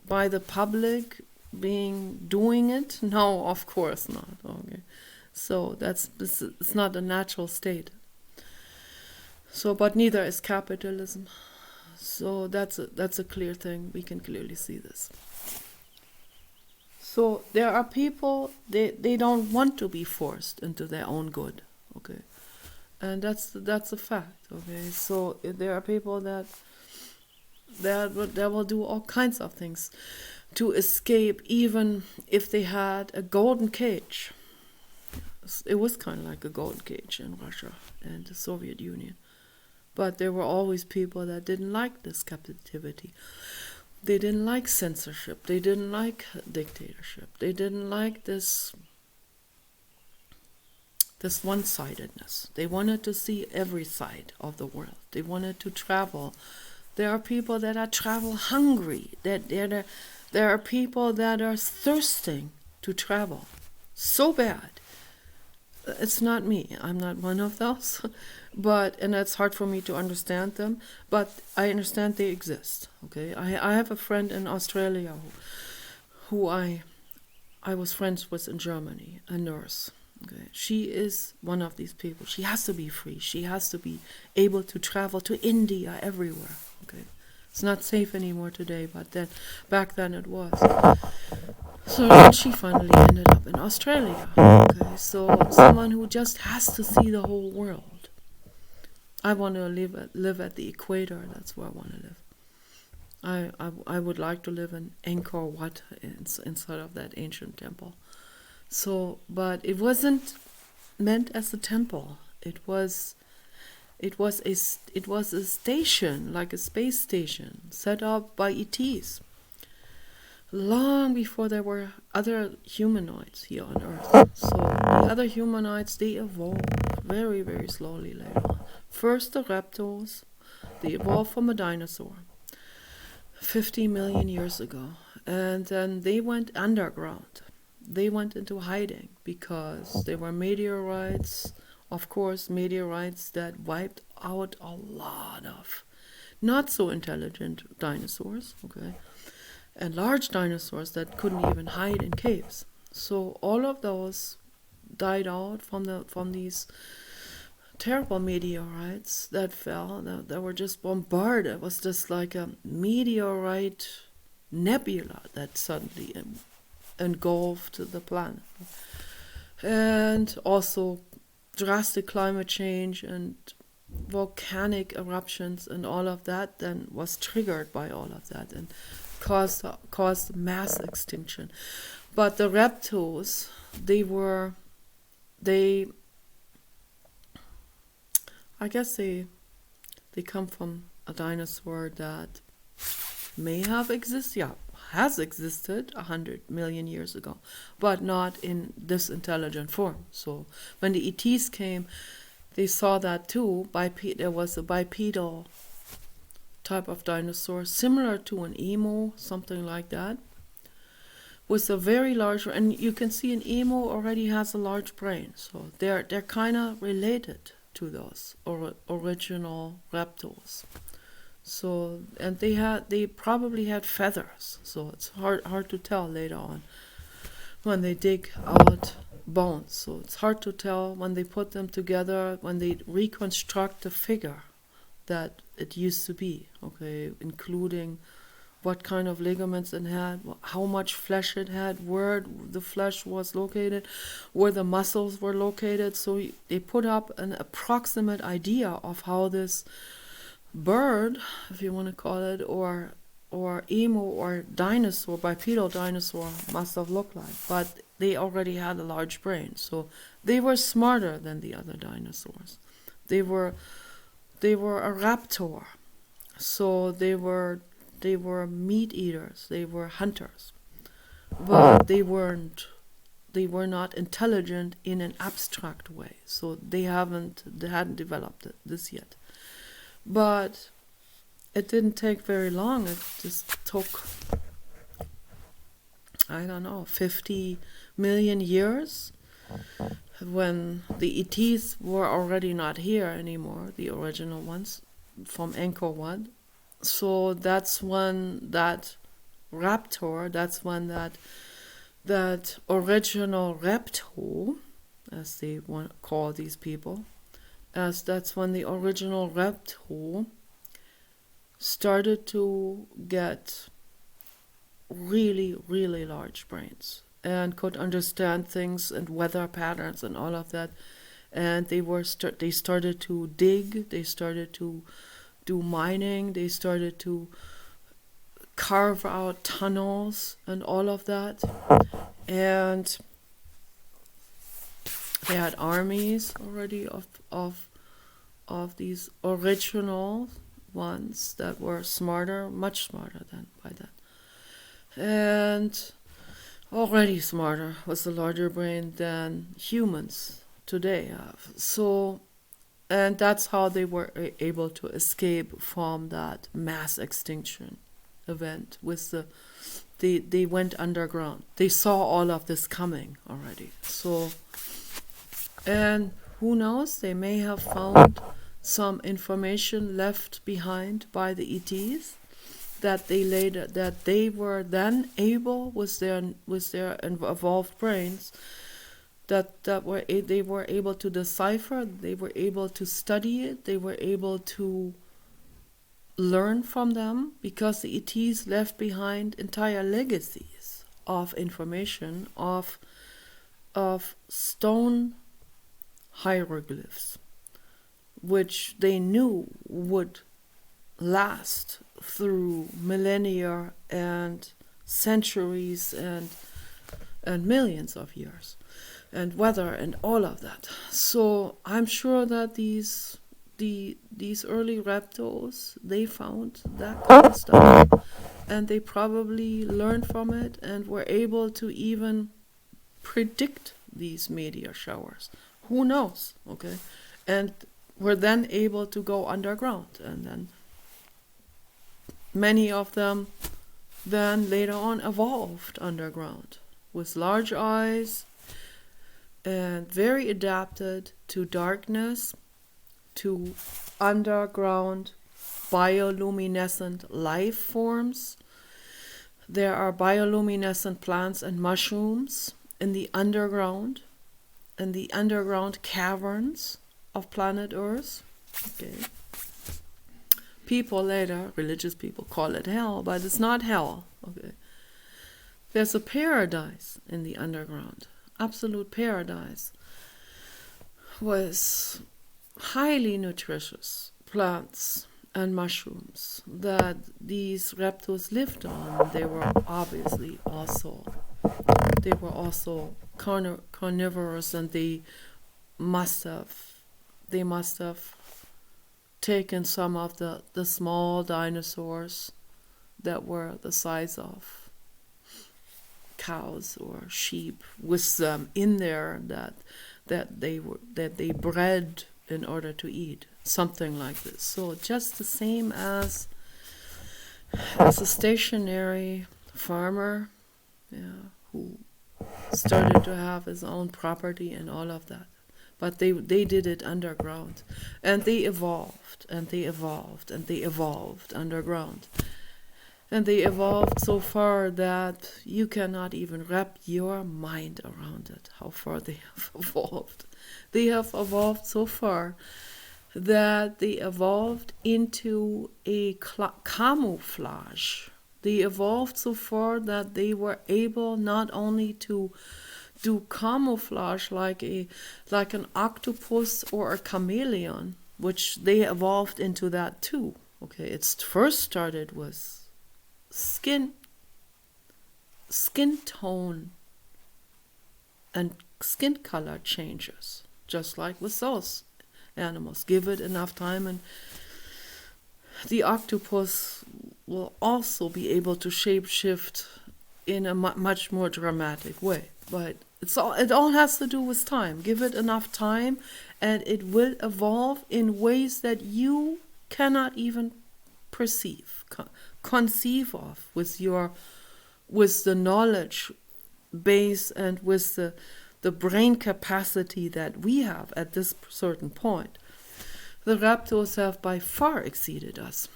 A: by the public doing it? No, of course not. Okay, so it's not a natural state. So, but neither is capitalism. So that's a clear thing. We can clearly see this. So there are people, they don't want to be forced into their own good. Okay, and that's a fact. Okay, so there are people that will do all kinds of things to escape, even if they had a golden cage. It was kind of like a golden cage in Russia and the Soviet Union. But there were always people that didn't like this captivity. They didn't like censorship. They didn't like dictatorship. They didn't like this one-sidedness. They wanted to see every side of the world. They wanted to travel. There are people that are travel hungry. There are people that are thirsting to travel so bad. It's not me. I'm not one of those. And it's hard for me to understand them. But I understand they exist. Okay, I have a friend in Australia who I was friends with in Germany, a nurse. Okay, she is one of these people. She has to be free. She has to be able to travel to India, everywhere. Okay, it's not safe anymore today, but back then it was. So then she finally ended up in Australia. Okay, so someone who just has to see the whole world. I want to live at the equator. That's where I want to live. I would like to live in Angkor Wat instead of that ancient temple. So, but it wasn't meant as a temple. It was a station, like a space station, set up by ETs. Long before there were other humanoids here on Earth. So the other humanoids, they evolved very, very slowly later on. First the reptiles, they evolved from a dinosaur 50 million years ago. And then they went underground. They went into hiding because there were meteorites, of course, meteorites that wiped out a lot of not so intelligent dinosaurs, okay? And large dinosaurs that couldn't even hide in caves. So all of those died out from these terrible meteorites that fell, that were just bombarded. It was just like a meteorite nebula that suddenly engulfed the planet. And also drastic climate change and volcanic eruptions and all of that then was triggered by all of that and caused mass extinction. But the reptiles, I guess they come from a dinosaur that may have existed, has existed 100 million years ago, but not in this intelligent form. So when the ETs came, they saw that too. There was a bipedal type of dinosaur, similar to an emu, something like that, with a very large, and you can see an emu already has a large brain, so they're kind of related to those original reptiles. So, and they probably had feathers, so it's hard to tell later on when they dig out bones. So it's hard to tell when they put them together, when they reconstruct the figure that it used to be, okay, including what kind of ligaments it had, how much flesh it had, where the flesh was located, where the muscles were located. So they put up an approximate idea of how this bird, if you want to call it, or emu or dinosaur, bipedal dinosaur, must have looked like. But they already had a large brain, so they were smarter than the other dinosaurs. They were a raptor, so they were meat eaters. They were hunters, but they were not intelligent in an abstract way. So they hadn't developed this yet. But it didn't take very long. It just took, I don't know, 50 million years, when the ETs were already not here anymore, the original ones from Angkor Wat. So that's when that raptor, that's when that original reptile, as they want to call these people, that's when the original reptile started to get really, really large brains and could understand things and weather patterns and all of that. And they started to dig, they started to do mining, they started to carve out tunnels and all of that. And they had armies already of these original ones that were smarter, much smarter than by then. And already smarter, with a larger brain than humans today have. So, and that's how they were able to escape from that mass extinction event. They went underground. They saw all of this coming already. So, and who knows, they may have found some information left behind by the ETs that they were then able, with their evolved brains, they were able to decipher, they were able to study it, they were able to learn from them, because the ETs left behind entire legacies of information, of stone hieroglyphs, which they knew would last through millennia and centuries and millions of years, and weather and all of that. So I'm sure that these early reptiles, they found that kind of stuff, and they probably learned from it and were able to even predict these meteor showers. Who knows? Okay, and were then able to go underground, and then many of them then later on evolved underground with large eyes and very adapted to darkness, to underground bioluminescent life forms. There are bioluminescent plants and mushrooms in the underground caverns of planet Earth. Okay. People later, religious people, call it hell, but it's not hell. Okay. There's a paradise in the underground, absolute paradise, with highly nutritious plants and mushrooms that these reptiles lived on. They were also carnivorous, and they must have taken some of the small dinosaurs that were the size of cows or sheep with them in there, that they bred in order to eat, something like this. So just the same as a stationary farmer, yeah, who started to have his own property and all of that. But they did it underground. And they evolved, and they evolved, and they evolved underground. And they evolved so far that you cannot even wrap your mind around it, how far they have evolved. They have evolved so far that they evolved into a camouflage. They evolved so far that they were able not only to do camouflage like an octopus or a chameleon, which they evolved into that too. Okay, it first started with skin tone and skin color changes, just like with those animals. Give it enough time and the octopus will also be able to shapeshift in a much more dramatic way. But it all has to do with time. Give it enough time and it will evolve in ways that you cannot even perceive, conceive of with the knowledge base and with the brain capacity that we have at this certain point. The raptors have by far exceeded us.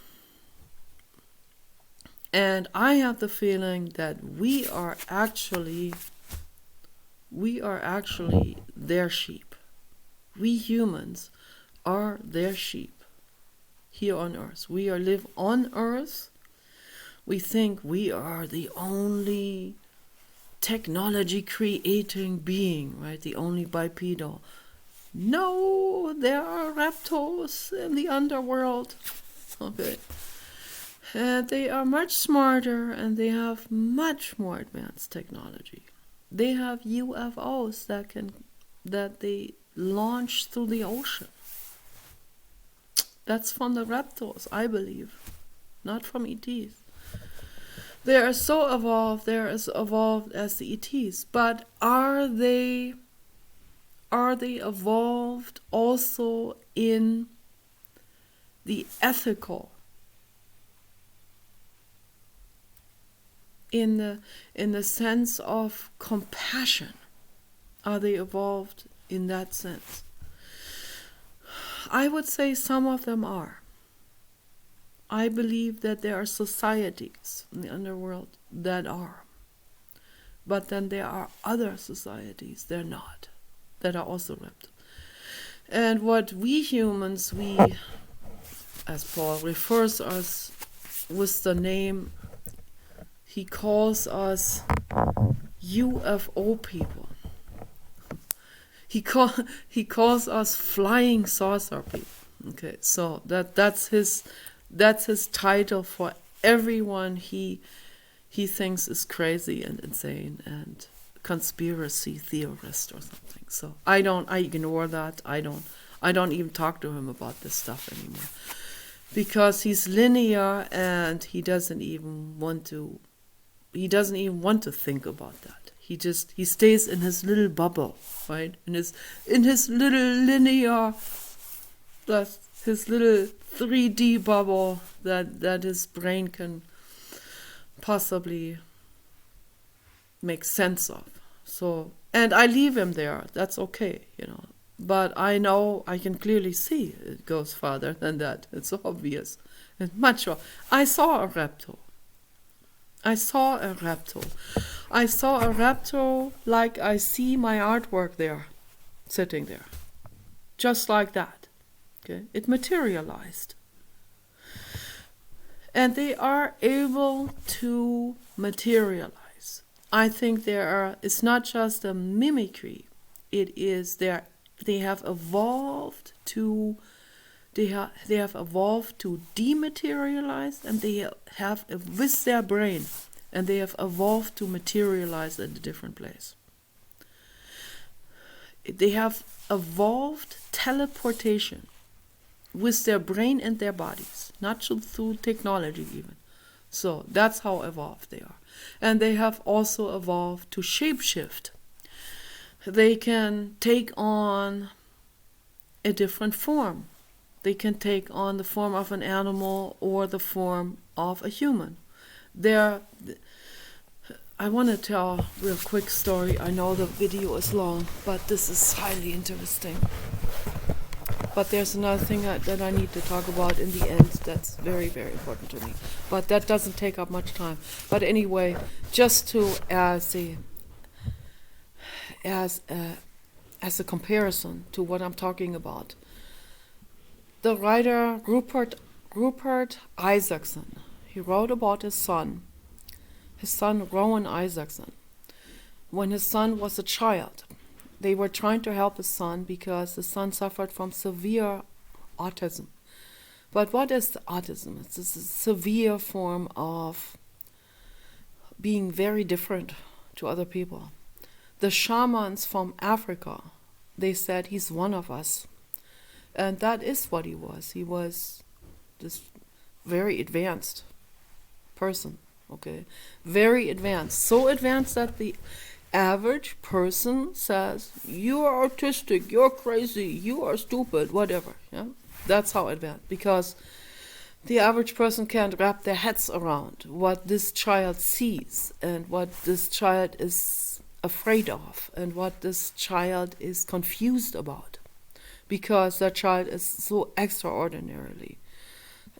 A: And I have the feeling that we are actually their sheep. We humans are their sheep here on Earth. We live on Earth. We think we are the only technology creating being, right? The only bipedal. No, there are raptors in the underworld. Okay. And they are much smarter and they have much more advanced technology. They have UFOs that they launch through the ocean. That's from the raptors, I believe, not from ETs. They are so evolved, they're as evolved as the ETs, but are they evolved also in the ethical, in the sense of compassion? Are they evolved in that sense? I would say some of them are. I believe that there are societies in the underworld that are. But then there are other societies, they're not, that are also reptile. And what we humans, as Paul refers us with the name, he calls us UFO people. He calls us flying saucer people. Okay, so that's his title for everyone he thinks is crazy and insane and conspiracy theorist or something. So I ignore that. I don't even talk to him about this stuff anymore, because he's linear and he doesn't even want to think about that. He stays in his little bubble, right? In his little linear, his little 3D bubble that his brain can possibly make sense of. So, and I leave him there. That's okay, But I know, I can clearly see it goes farther than that. It's obvious. And much more. I saw a raptor like I see my artwork there, sitting there. Just like that. Okay? It materialized. And they are able to materialize. I think it's not just a mimicry. It is they have evolved to dematerialize, and they have with their brain, and they have evolved to materialize at a different place. They have evolved teleportation with their brain and their bodies, not through technology even. So that's how evolved they are. And they have also evolved to shapeshift. They can take on a different form. They can take on the form of an animal or the form of a human. They're, I want to tell a real quick story. I know the video is long, but this is highly interesting. But there's another thing that I need to talk about in the end that's very, very important to me. But that doesn't take up much time. But anyway, just to as a comparison to what I'm talking about, the writer Rupert Isaacson, he wrote about his son Rowan Isaacson. When his son was a child, they were trying to help his son because the son suffered from severe autism. But what is autism? It's a severe form of being very different to other people. The shamans from Africa, they said he's one of us. And that is what he was. He was this very advanced person, okay? Very advanced. So advanced that the average person says, you are autistic, you're crazy, you are stupid, whatever. Yeah, that's how advanced. Because the average person can't wrap their heads around what this child sees and what this child is afraid of and what this child is confused about. Because that child is so extraordinarily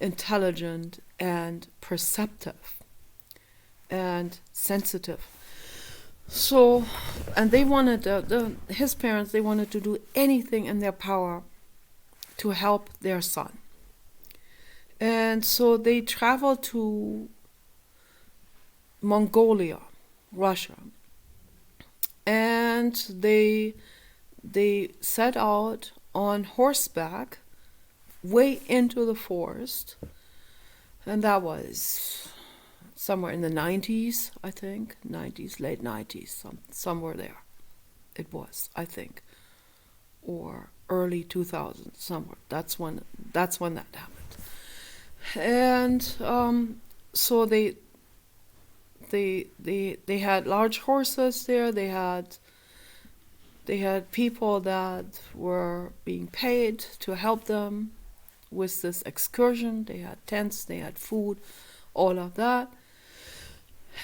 A: intelligent and perceptive and sensitive. So, and they wanted, his parents, they wanted to do anything in their power to help their son. And so they traveled to Mongolia, Russia, and they set out on horseback way into the forest, and that was somewhere in the 90s, I think, late 90s, somewhere there it was, I think, or early 2000s, somewhere. That's when that happened. And so they had large horses there. They had people that were being paid to help them with this excursion. They had tents, they had food, all of that.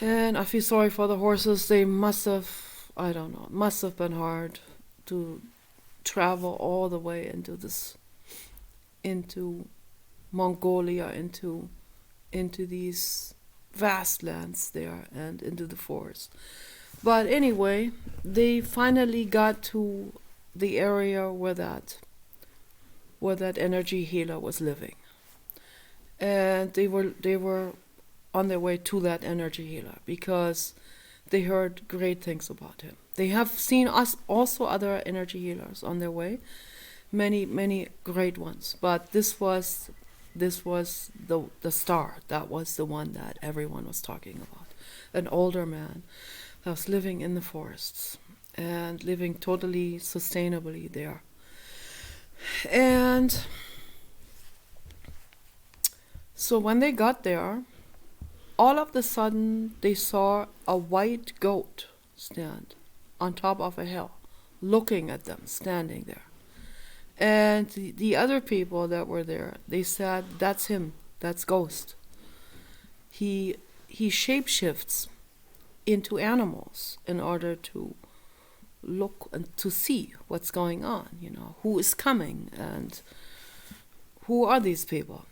A: And I feel sorry for the horses. They must have been hard to travel all the way into Mongolia, into these vast lands there and into the forest. But anyway, they finally got to the area where that energy healer was living. And they were on their way to that energy healer because they heard great things about him. They have seen also other energy healers on their way, many great ones. But this was the star. That was the one that everyone was talking about. An older man that was living in the forests and living totally sustainably there. And so when they got there, all of a sudden they saw a white goat stand on top of a hill, looking at them, standing there. And the other people that were there, they said, that's him, that's Ghost. He shapeshifts into animals in order to look and to see what's going on, who is coming and who are these people.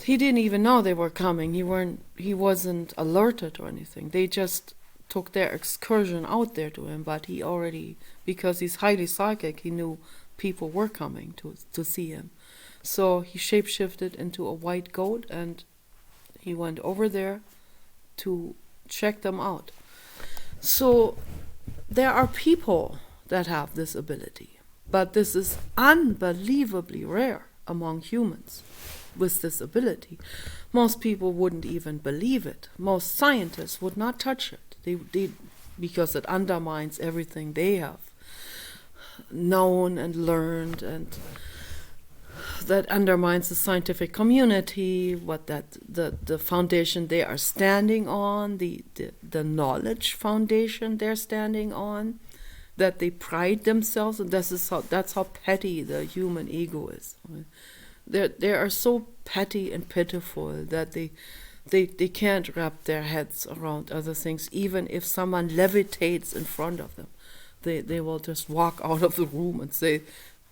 A: He didn't even know they were coming. He wasn't alerted or anything. They just took their excursion out there to him, but he already, because he's highly psychic, he knew people were coming to see him. So he shapeshifted into a white goat and he went over there to check them out. So there are people that have this ability, but this is unbelievably rare among humans with this ability. Most people wouldn't even believe it. Most scientists would not touch it. They because it undermines everything they have known and learned, and that undermines the scientific community, the foundation they are standing on, the knowledge foundation they're standing on. that they pride themselves, and that's how petty the human ego is. They are so petty and pitiful that they can't wrap their heads around other things. Even if someone levitates in front of them, they will just walk out of the room and say,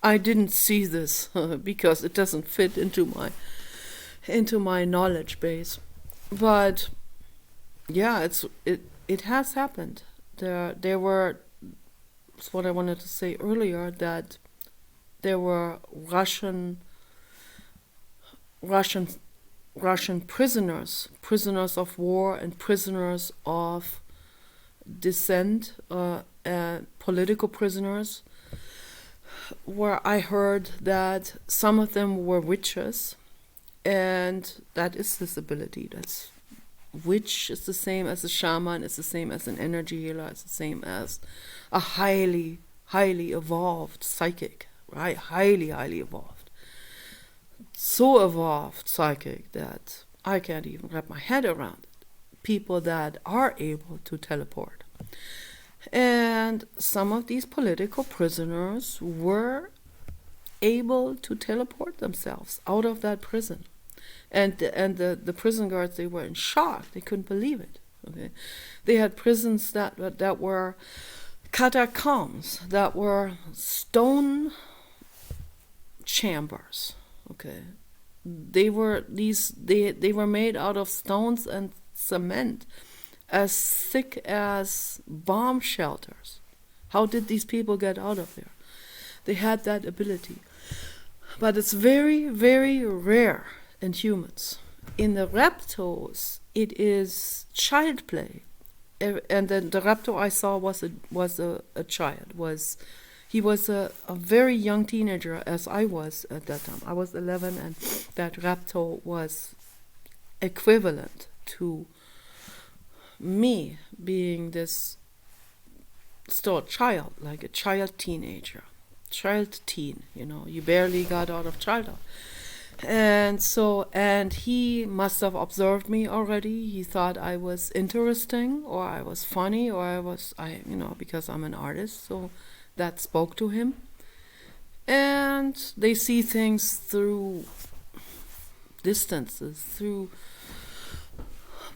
A: I didn't see this because it doesn't fit into my knowledge base. But yeah, it has happened. There were, that's what I wanted to say earlier, that there were Russian prisoners of war and prisoners of dissent, political prisoners, where I heard that some of them were witches, and that is this ability. That's witch is the same as a shaman, it's the same as an energy healer, it's the same as a highly evolved psychic, right? Highly evolved. So evolved psychic that I can't even wrap my head around it. People that are able to teleport. And some of these political prisoners were able to teleport themselves out of that prison. And the prison guards, they were in shock. They couldn't believe it. Okay, they had prisons that were catacombs, that were stone chambers. Okay, they were made out of stones and cement, as thick as bomb shelters. How did these people get out of there? They had that ability. But it's very, very rare in humans. In the reptiles, it is child play. And then the reptile I saw was a child. He was a very young teenager, as I was at that time. I was 11, and that reptile was equivalent to me being this still a child, like a child teenager, child teen, you barely got out of childhood. And he must have observed me already. He thought I was interesting, or I was funny, or because I'm an artist, so that spoke to him. And they see things through distances, through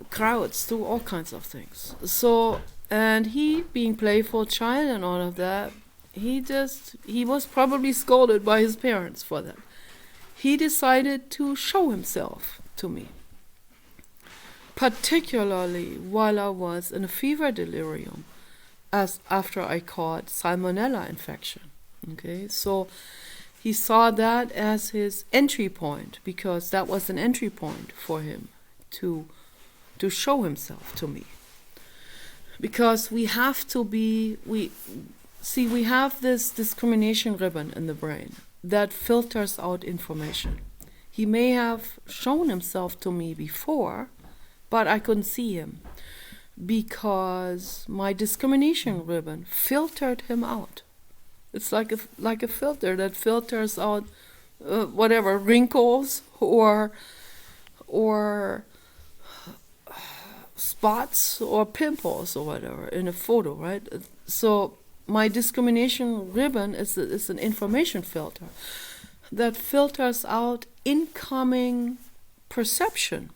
A: crowds, through all kinds of things. So, and he, being playful child and all of that, he was probably scolded by his parents for that. He decided to show himself to me, particularly while I was in a fever delirium, as after I caught salmonella infection. Okay, so he saw that as his entry point, because that was an entry point for him to show himself to me. Because we have this discrimination ribbon in the brain that filters out information. He may have shown himself to me before, but I couldn't see him because my discrimination ribbon filtered him out. It's like a filter that filters out whatever wrinkles or spots or pimples or whatever in a photo, right? So my discrimination ribbon is an information filter that filters out incoming perception,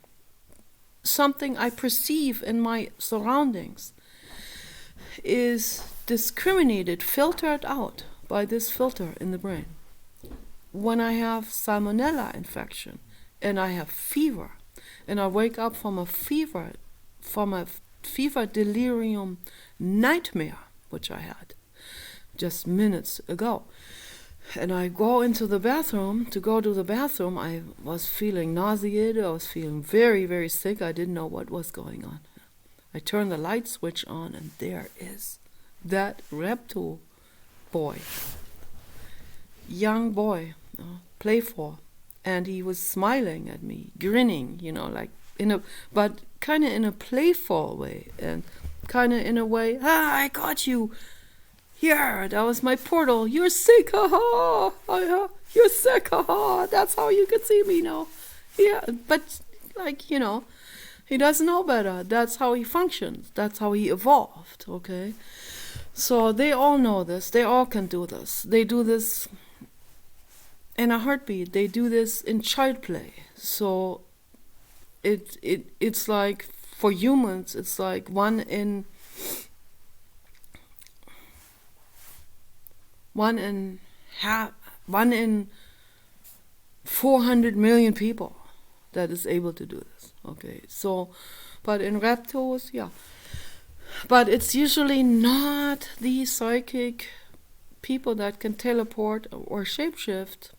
A: something I perceive in my surroundings is discriminated, filtered out by this filter in the brain. When I have salmonella infection and I have fever, and I wake up from a fever delirium nightmare, which I had just minutes ago, and I go to the bathroom, I was feeling nauseated, I was feeling very, very sick, I didn't know what was going on. I turned the light switch on, and there is that reptile boy, young boy, playful, and he was smiling at me, grinning, like but kind of in a playful way, and kind of in a way, I got you. Here, that was my portal. You're sick, haha. You're sick, haha. That's how you can see me now. Yeah, but he doesn't know better. That's how he functions. That's how he evolved, okay? So they all know this. They all can do this. They do this in a heartbeat. They do this in child play. So it's like, for humans, it's like one in 400 million people that is able to do this. Okay, so, but in reptiles, yeah. But it's usually not the psychic people that can teleport or shapeshift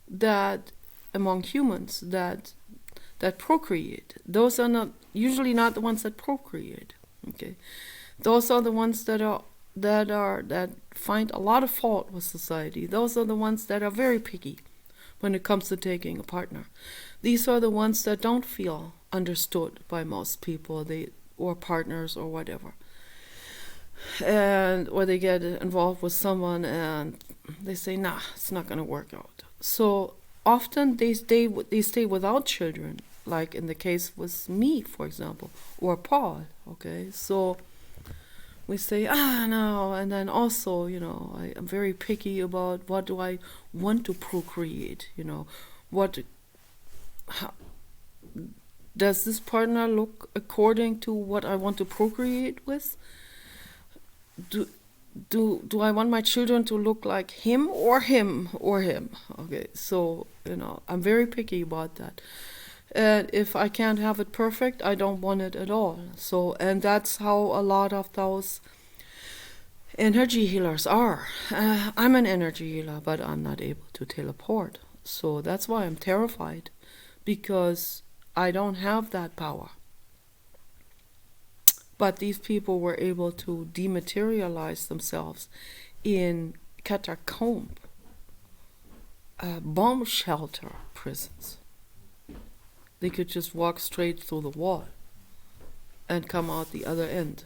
A: that among humans that procreate. Those are not usually not the ones that procreate. Okay, those are the ones that find a lot of fault with society. Those are the ones that are very picky when it comes to taking a partner. These are the ones that don't feel understood by most people, or partners or whatever. And or they get involved with someone and they say, nah, it's not going to work out. So often they stay without children, like in the case with me, for example, or Paul. Okay, so we say, no, and then also, I am very picky about what do I want to procreate. How, does this partner look according to what I want to procreate with? Do I want my children to look like him or him or him? Okay, so I'm very picky about that. And if I can't have it perfect, I don't want it at all. So, and that's how a lot of those energy healers are. I'm an energy healer, but I'm not able to teleport. So that's why I'm terrified, because I don't have that power. But these people were able to dematerialize themselves in catacomb, bomb shelter prisons. They could just walk straight through the wall and come out the other end.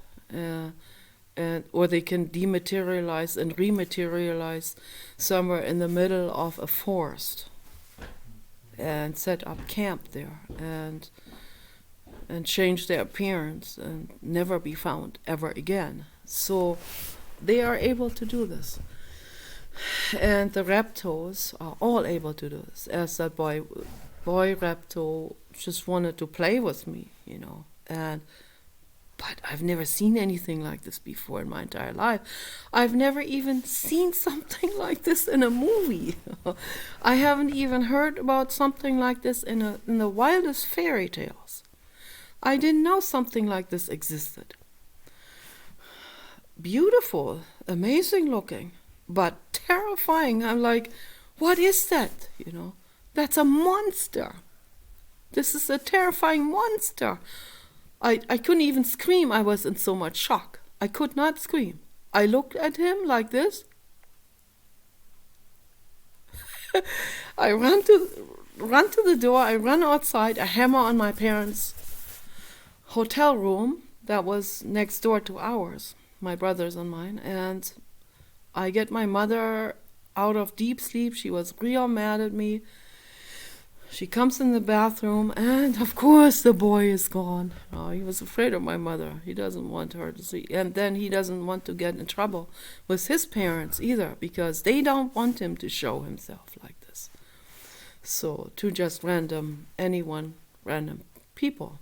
A: Or they can dematerialize and rematerialize somewhere in the middle of a forest and set up camp there and change their appearance and never be found ever again. So they are able to do this. And the reptiles are all able to do this. As that boy reptile just wanted to play with me, but I've never seen anything like this before in my entire life. I've never even seen something like this in a movie. I haven't even heard about something like this in the wildest fairy tales. I didn't know something like this existed. Beautiful, amazing looking, but terrifying. I'm like, what is that? That's a monster. This is a terrifying monster. I couldn't even scream. I was in so much shock. I could not scream. I looked at him like this. I run to the door. I run outside. I hammer on my parents' hotel room that was next door to ours, my brother's and mine, and I get my mother out of deep sleep. She was real mad at me. She comes in the bathroom, and of course the boy is gone. Oh, he was afraid of my mother. He doesn't want her to see. And then he doesn't want to get in trouble with his parents either, because they don't want him to show himself like this. So, to just random people.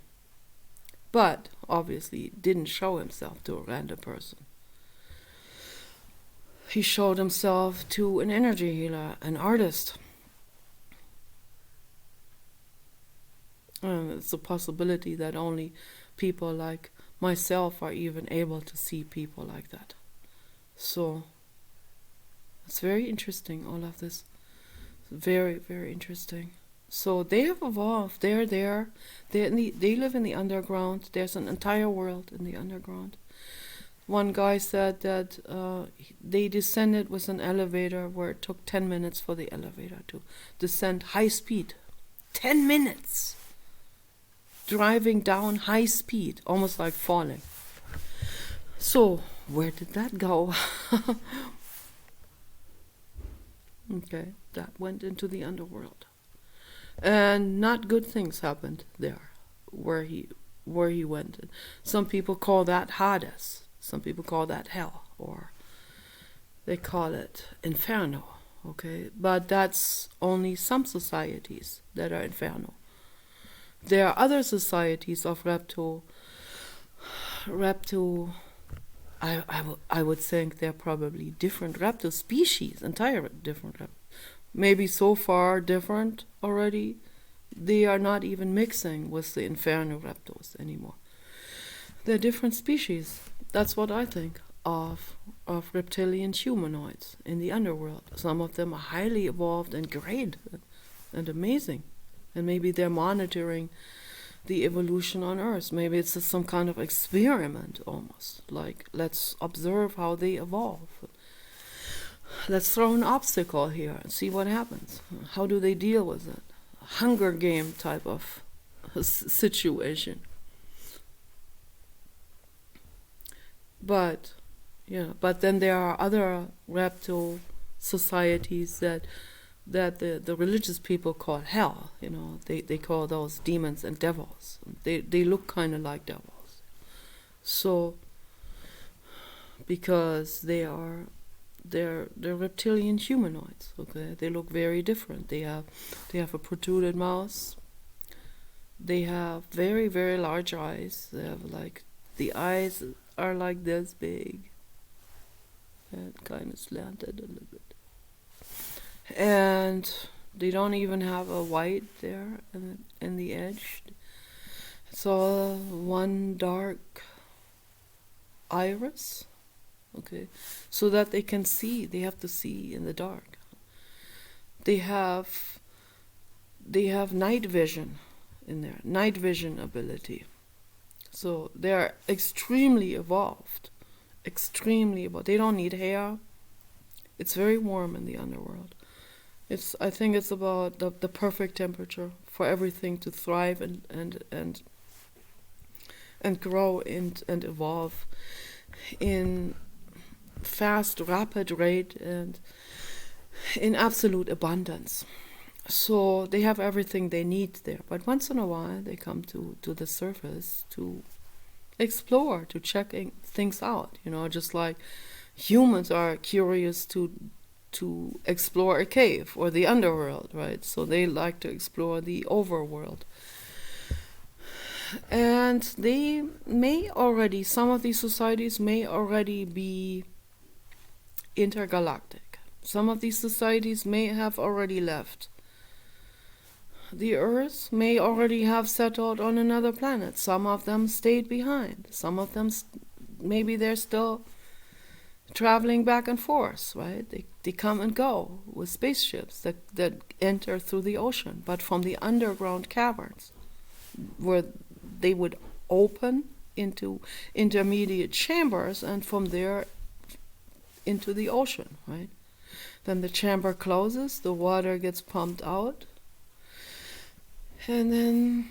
A: But, obviously, didn't show himself to a random person. He showed himself to an energy healer, an artist. It's a possibility that only people like myself are even able to see people like that. So it's very interesting, all of this. Very, very interesting. So they have evolved. They're there. They live in the underground. There's an entire world in the underground. One guy said that they descended with an elevator where it took 10 minutes for the elevator to descend high speed. 10 minutes! Driving down high speed, almost like falling. So, where did that go? Okay, that went into the underworld. And not good things happened there, where he went. Some people call that Hades. Some people call that hell. or they call it inferno. Okay, but that's only some societies that are inferno. There are other societies of reptile. I would think they're probably different reptile species, entire different maybe so far different already, they are not even mixing with the inferno reptiles anymore. They're different species. That's what I think of reptilian humanoids in the underworld. Some of them are highly evolved and great and amazing. And maybe they're monitoring the evolution on Earth. Maybe it's just some kind of experiment almost. Like, let's observe how they evolve. Let's throw an obstacle here and see what happens. How do they deal with it? A Hunger Game type of situation. But then there are other reptile societies that the religious people call hell. They call those demons and devils. They look kind of like devils. So because they're reptilian humanoids. Okay, they look very different. They have a protruded mouth. They have very, very large eyes. They have the eyes are like this big and kind of slanted a little bit. And they don't even have a white there in the edge. It's all one dark iris. Okay, so that they can see. They have to see in the dark. They have night vision in there, night vision ability. So they are extremely evolved. They don't need hair. It's very warm in the underworld. I think it's about the perfect temperature for everything to thrive and grow and evolve in fast, rapid rate and in absolute abundance. So they have everything they need there. But once in a while they come to the surface to explore, to check things out. Just like humans are curious to explore a cave or the underworld, right? So they like to explore the overworld. And some of these societies may already be intergalactic. Some of these societies may have already left the Earth, may already have settled on another planet. Some of them stayed behind. Some of them, maybe they're still traveling back and forth, right? They come and go with spaceships that enter through the ocean, but from the underground caverns, where they would open into intermediate chambers and from there into the ocean, right? Then the chamber closes, the water gets pumped out, and then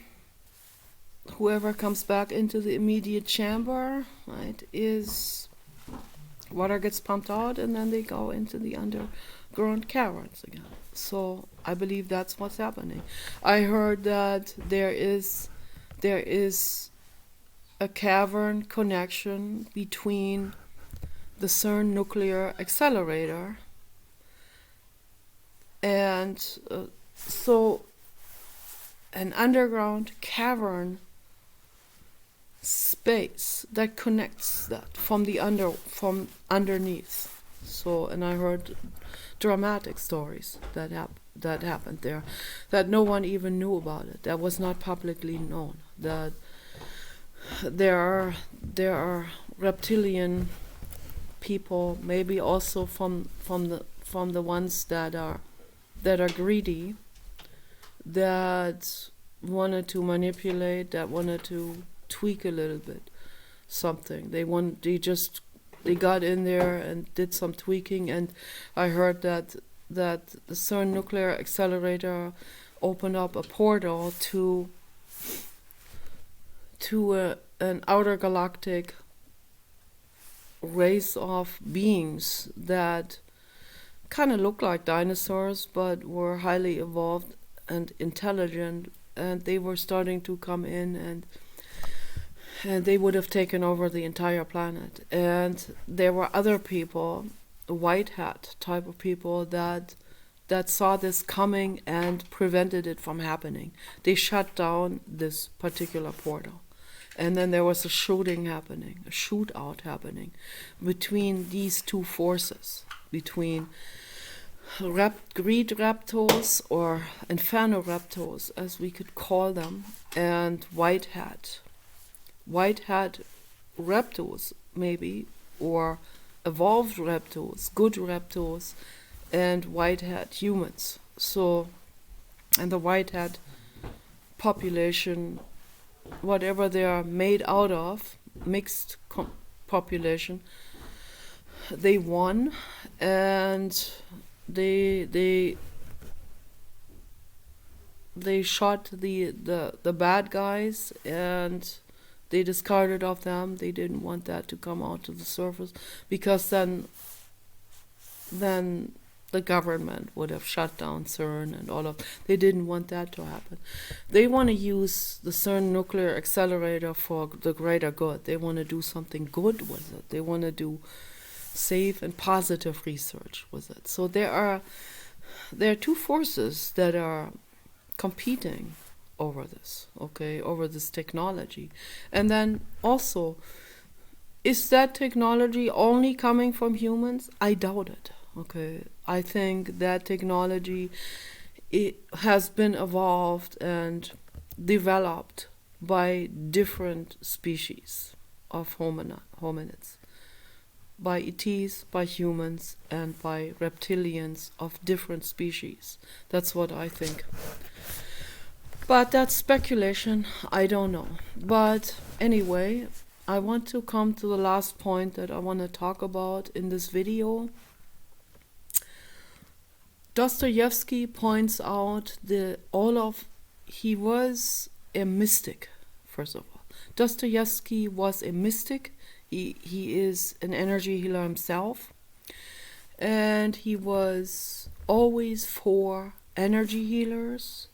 A: whoever comes back into the immediate chamber, right, water gets pumped out, and then they go into the underground caverns again. So I believe that's what's happening. I heard that there is a cavern connection between the CERN nuclear accelerator and so an underground cavern space that connects that from underneath. So, and I heard dramatic stories that happened there, that no one even knew about it. That was not publicly known. That there are reptilian people, maybe also from the ones that are greedy, that wanted to manipulate, that wanted to tweak a little bit something. They got in there and did some tweaking, and I heard that the CERN nuclear accelerator opened up a portal to an outer galactic race of beings that kind of looked like dinosaurs but were highly evolved and intelligent, and they were starting to come in and they would have taken over the entire planet. And there were other people, white hat type of people, that saw this coming and prevented it from happening. They shut down this particular portal. And then there was a shooting happening, a shootout happening between these two forces, between greed raptors, or inferno raptors as we could call them, and white hat raptors maybe, or evolved raptors, good raptors, and white hat humans. So, and the white hat population, whatever they are made out of, mixed population, they won, and they shot the bad guys, and they discarded of them. They didn't want that to come out to the surface, because then the government would have shut down CERN and all of. They didn't want that to happen. They want to use the CERN nuclear accelerator for the greater good. They want to do something good with it. They want to do safe and positive research with it. So there are two forces that are competing over this, okay, over this technology. And then also, is that technology only coming from humans? I doubt it. Okay, I think that technology, it has been evolved and developed by different species of hominids, by ETs, by humans, and by reptilians of different species. That's what I think. But that's speculation. I don't know. But anyway, I want to come to the last point that I want to talk about in this video. Dostoevsky points out he was a mystic, first of all. Dostoevsky was a mystic. He is an energy healer himself. And he was always for energy healers.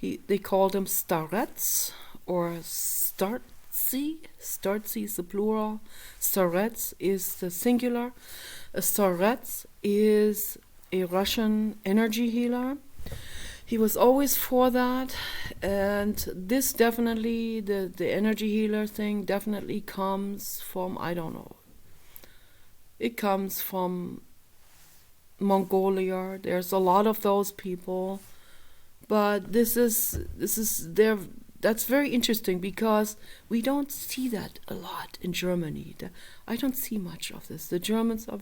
A: They called them starets, or startsi. Startsi is the plural. Starets is the singular. A starets is a Russian energy healer. He was always for that, and this definitely, the energy healer thing definitely comes from, I don't know, it comes from Mongolia. There's a lot of those people, but this is that's very interesting, because we don't see that a lot in Germany. I don't see much of this. The Germans are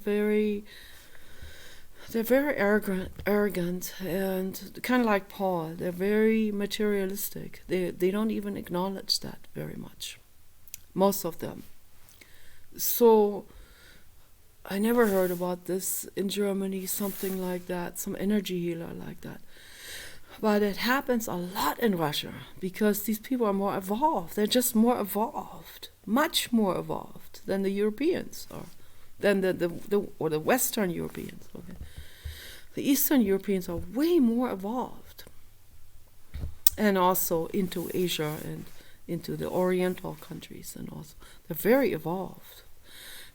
A: they're very arrogant, and kind of like Paul. They're very materialistic. They don't even acknowledge that very much, most of them. So I never heard about this in Germany, something like that, some energy healer like that. But it happens a lot in Russia, because these people are more evolved. They're just more evolved, much more evolved than the Europeans are, than the Western Europeans. Okay. The Eastern Europeans are way more evolved, and also into Asia and into the Oriental countries, and also they're very evolved.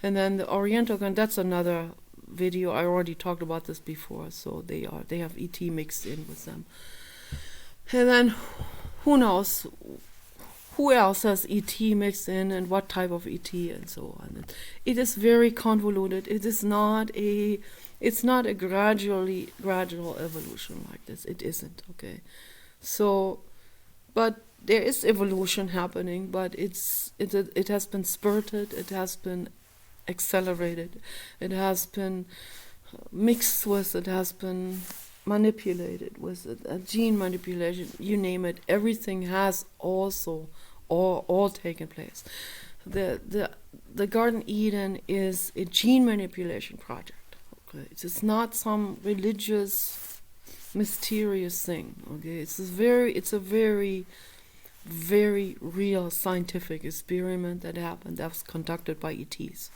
A: And then the Oriental, and that's another video. I already talked about this before. So they have ET mixed in with them. And then who knows who else has ET mixed in, and what type of ET, and so on. It is very convoluted. It's not a gradual evolution like this. It isn't, okay. So, but there is evolution happening, but it has been spurted, it has been accelerated, it has been mixed with, it has been manipulated with it, gene manipulation, you name it. Everything has also all taken place. The Garden Eden is a gene manipulation project. Okay, it's not some religious, mysterious thing. Okay, it's a very, very real scientific experiment that happened. That was conducted by ETs.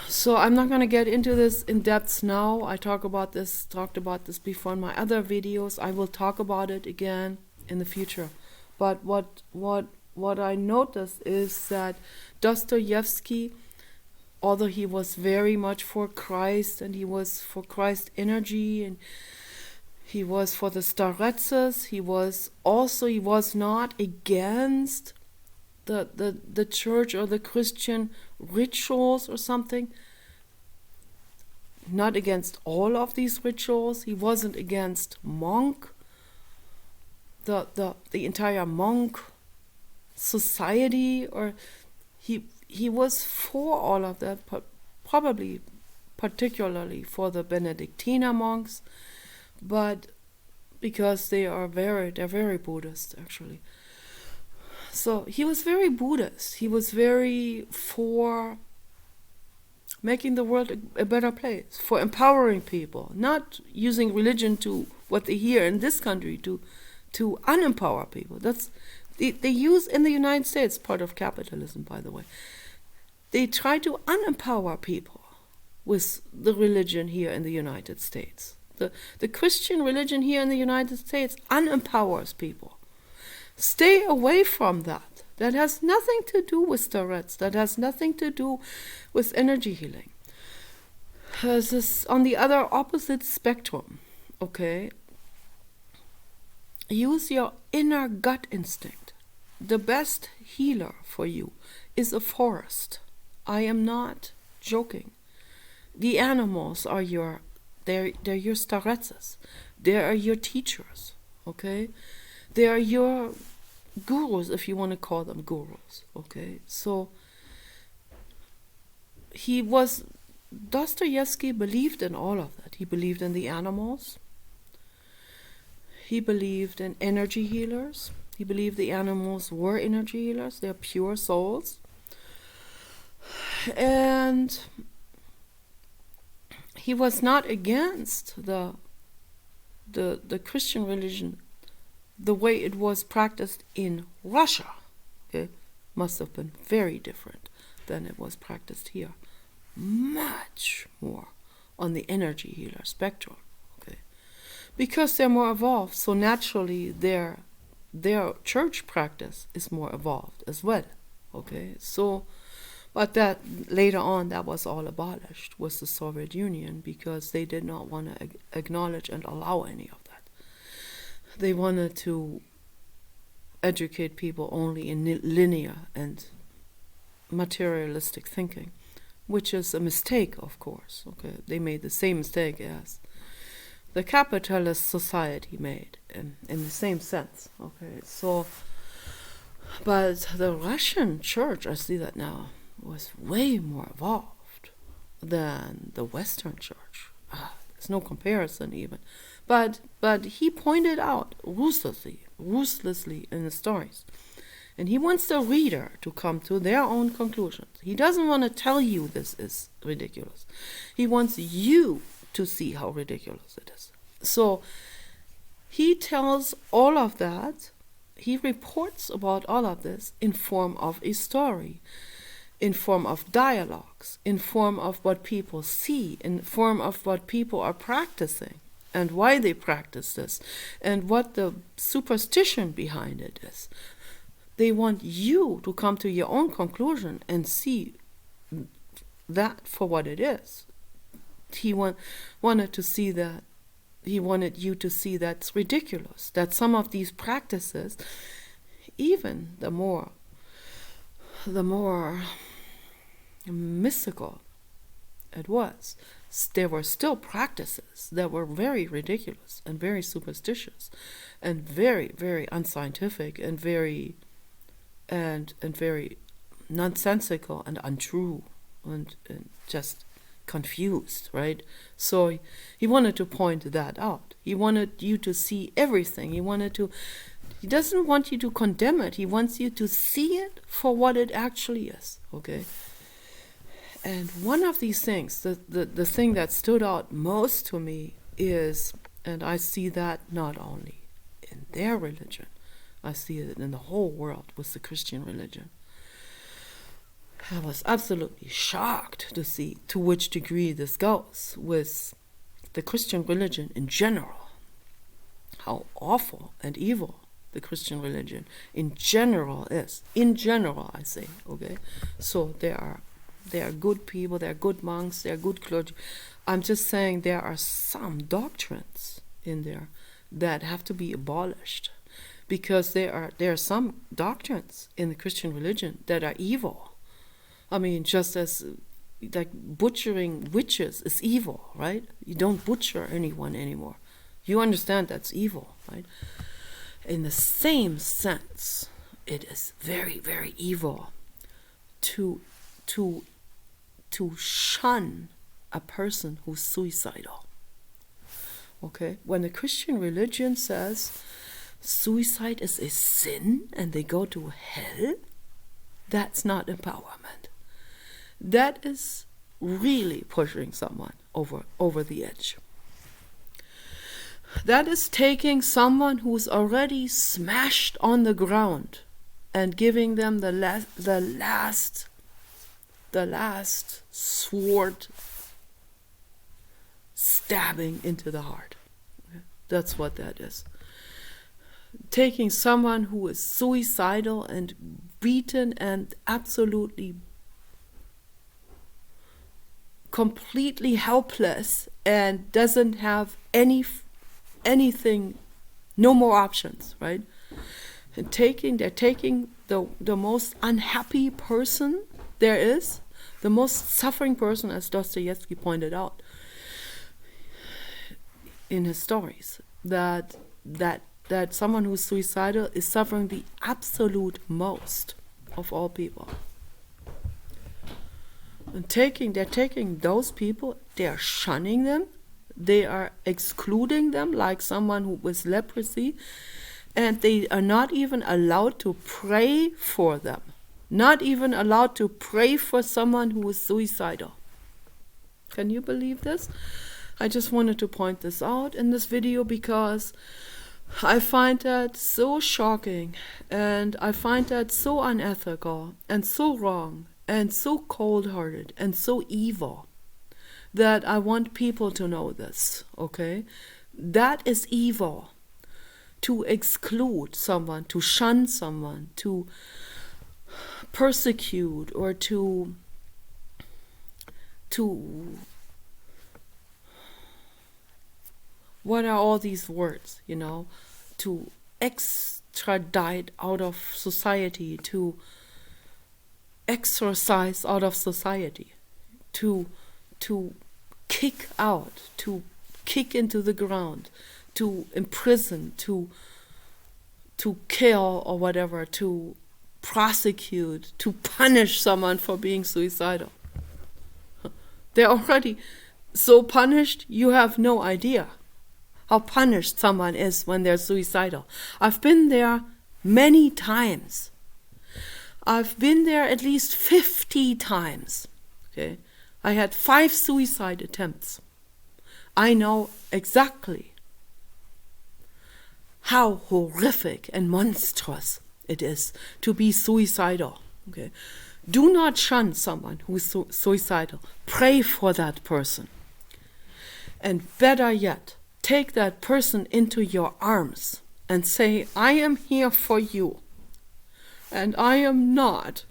A: So I'm not going to get into this in depth now. I talked about this before in my other videos. I will talk about it again in the future. But what what I noticed is that Dostoevsky, although he was very much for Christ and he was for Christ energy and he was for the Staretsas, he was not against the church or the Christian rituals or something. Not against all of these rituals. He wasn't against the entire monk society, or he was for all of that, probably particularly for the Benedictine monks, but because they're very Buddhist actually. So he was very Buddhist. He was very for making the world a better place, for empowering people, not using religion to what they hear in this country to unempower people. That's they use in the United States, part of capitalism, by the way. They try to unempower people with the religion here in the United States. The Christian religion here in the United States unempowers people. Stay away from that. That has nothing to do with Tourette's. That has nothing to do with energy healing. This is on the other opposite spectrum, okay? Use your inner gut instinct. The best healer for you is a forest. I am not joking. The animals are they're your staretsas. They are your teachers, okay? They are your gurus, if you want to call them gurus, okay? So Dostoevsky believed in all of that. He believed in the animals. He believed in energy healers. He believed the animals were energy healers. They're pure souls. And he was not against the Christian religion the way it was practiced in Russia. Okay? Must have been very different than it was practiced here. Much more on the energy healer spectrum. Okay? Because they're more evolved, so naturally their church practice is more evolved as well. Okay? So, but that later on that was all abolished with the Soviet Union because they did not want to acknowledge and allow any of that. They wanted to educate people only in linear and materialistic thinking, which is a mistake, of course. Okay, they made the same mistake as the capitalist society made in the same sense. Okay, so, but the Russian church, I see that now, was way more evolved than the Western church. There's no comparison even. But he pointed out ruthlessly in the stories. And he wants the reader to come to their own conclusions. He doesn't want to tell you this is ridiculous. He wants you to see how ridiculous it is. So he tells all of that. He reports about all of this in form of a story, in form of dialogues, in form of what people see, in form of what people are practicing and why they practice this and what the superstition behind it is. They want you to come to your own conclusion and see that for what it is. He wanted to see that. He wanted you to see that's ridiculous, that some of these practices, even the more mystical it was, there were still practices that were very ridiculous and very superstitious and very, very unscientific and very nonsensical and untrue and just confused, right? So he wanted to point that out. He wanted you to see everything. He doesn't want you to condemn it. He wants you to see it for what it actually is, okay? And one of these things, the thing that stood out most to me is, and I see that not only in their religion, I see it in the whole world with the Christian religion. I was absolutely shocked to see to which degree this goes with the Christian religion in general. How awful and evil the Christian religion in general is. In general, I say, okay? So there are good people, there are good monks, there are good clergy. I'm just saying there are some doctrines in there that have to be abolished, because there are some doctrines in the Christian religion that are evil. I mean, just as like butchering witches is evil, right? You don't butcher anyone anymore. You understand that's evil, right? In the same sense, it is very, very evil to shun a person who's suicidal. Okay? When the Christian religion says suicide is a sin and they go to hell, that's not empowerment. That is really pushing someone over the edge. That is taking someone who's already smashed on the ground and giving them the last sword stabbing into the heart. Okay? That's what that is. Taking someone who is suicidal and beaten and absolutely completely helpless and doesn't have anything, no more options, right? And they're taking the most unhappy person there is, the most suffering person, as Dostoevsky pointed out in his stories, that someone who's suicidal is suffering the absolute most of all people. And they're taking those people, they are shunning them, they are excluding them like someone who with leprosy, and they are not even allowed to pray for them. Not even allowed to pray for someone who is suicidal. Can you believe this? I just wanted to point this out in this video because I find that so shocking, and I find that so unethical and so wrong and so cold-hearted and so evil that I want people to know this, okay? That is evil. To exclude someone, to shun someone, to persecute, or to what are all these words, to extradite out of society, to exorcise out of society, to kick out, to kick into the ground, to imprison, to kill or whatever, to prosecute, to punish someone for being suicidal. They're already so punished, you have no idea how punished someone is when they're suicidal. I've been there many times. I've been there at least 50 times. Okay, I had 5 suicide attempts. I know exactly how horrific and monstrous it is to be suicidal. Okay, do not shun someone who is suicidal. Pray for that person. And better yet, take that person into your arms and say, I am here for you. And I am not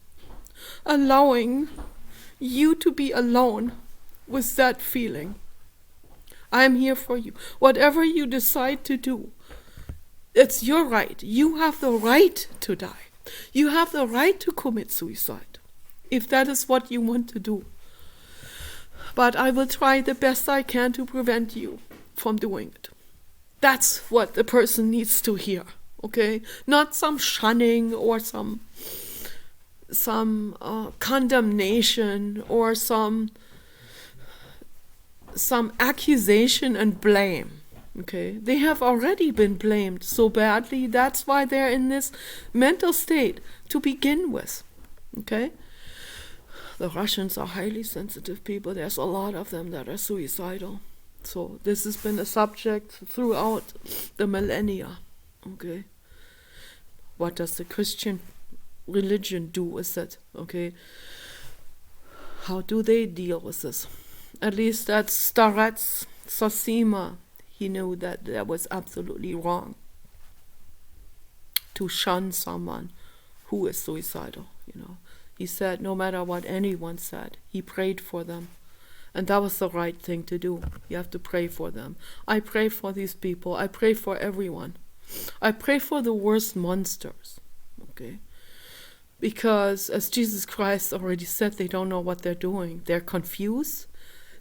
A: allowing you to be alone with that feeling. I am here for you. Whatever you decide to do, it's your right. You have the right to die. You have the right to commit suicide, if that is what you want to do. But I will try the best I can to prevent you from doing it. That's what the person needs to hear, okay? Not some shunning or some condemnation or some accusation and blame. Okay, they have already been blamed so badly. That's why they're in this mental state to begin with. Okay, the Russians are highly sensitive people. There's a lot of them that are suicidal. So this has been a subject throughout the millennia. Okay, what does the Christian religion do with it? Okay, how do they deal with this? At least that's Starets Sosima. He knew that was absolutely wrong. to shun someone who is suicidal, you know. He said no matter what anyone said, he prayed for them. And that was the right thing to do. You have to pray for them. I pray for these people. I pray for everyone. I pray for the worst monsters, okay? Because as Jesus Christ already said, they don't know what they're doing. They're confused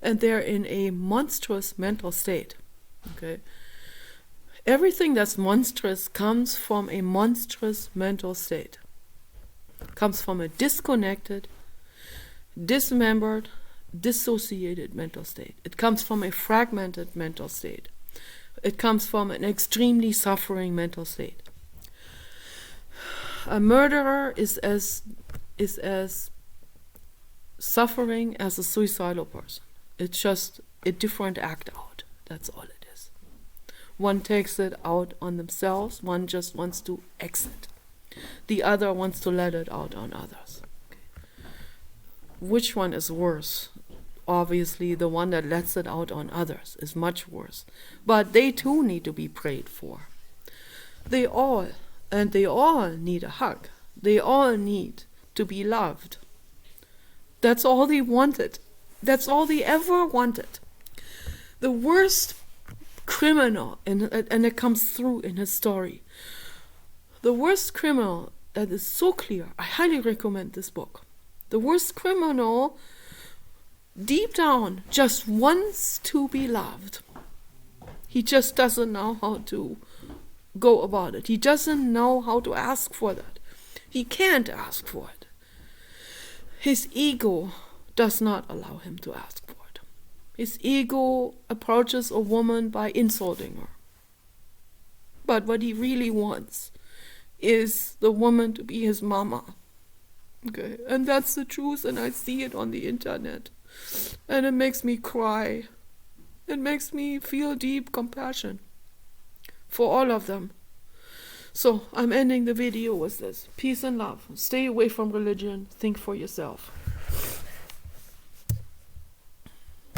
A: and they're in a monstrous mental state, okay? Everything that's monstrous comes from a monstrous mental state. Comes from a disconnected, dismembered, dissociated mental state. It comes from a fragmented mental state. It comes from an extremely suffering mental state. A murderer is as suffering as a suicidal person. It's just a different act out. That's all it is. One takes it out on themselves. One just wants to exit. The other wants to let it out on others. Okay. Which one is worse? Obviously, the one that lets it out on others is much worse. But they too need to be prayed for. They all need a hug. They all need to be loved. That's all they wanted. That's all they ever wanted. The worst criminal, and it comes through in his story, the worst criminal that is so clear, I highly recommend this book. The worst criminal, deep down, just wants to be loved. He just doesn't know how to go about it. He doesn't know how to ask for that. He can't ask for it. His ego does not allow him to ask for it. His ego approaches a woman by insulting her. But what he really wants is the woman to be his mama. Okay, and that's the truth, and I see it on the internet. And it makes me cry. It makes me feel deep compassion for all of them. So I'm ending the video with this. Peace and love. Stay away from religion. Think for yourself.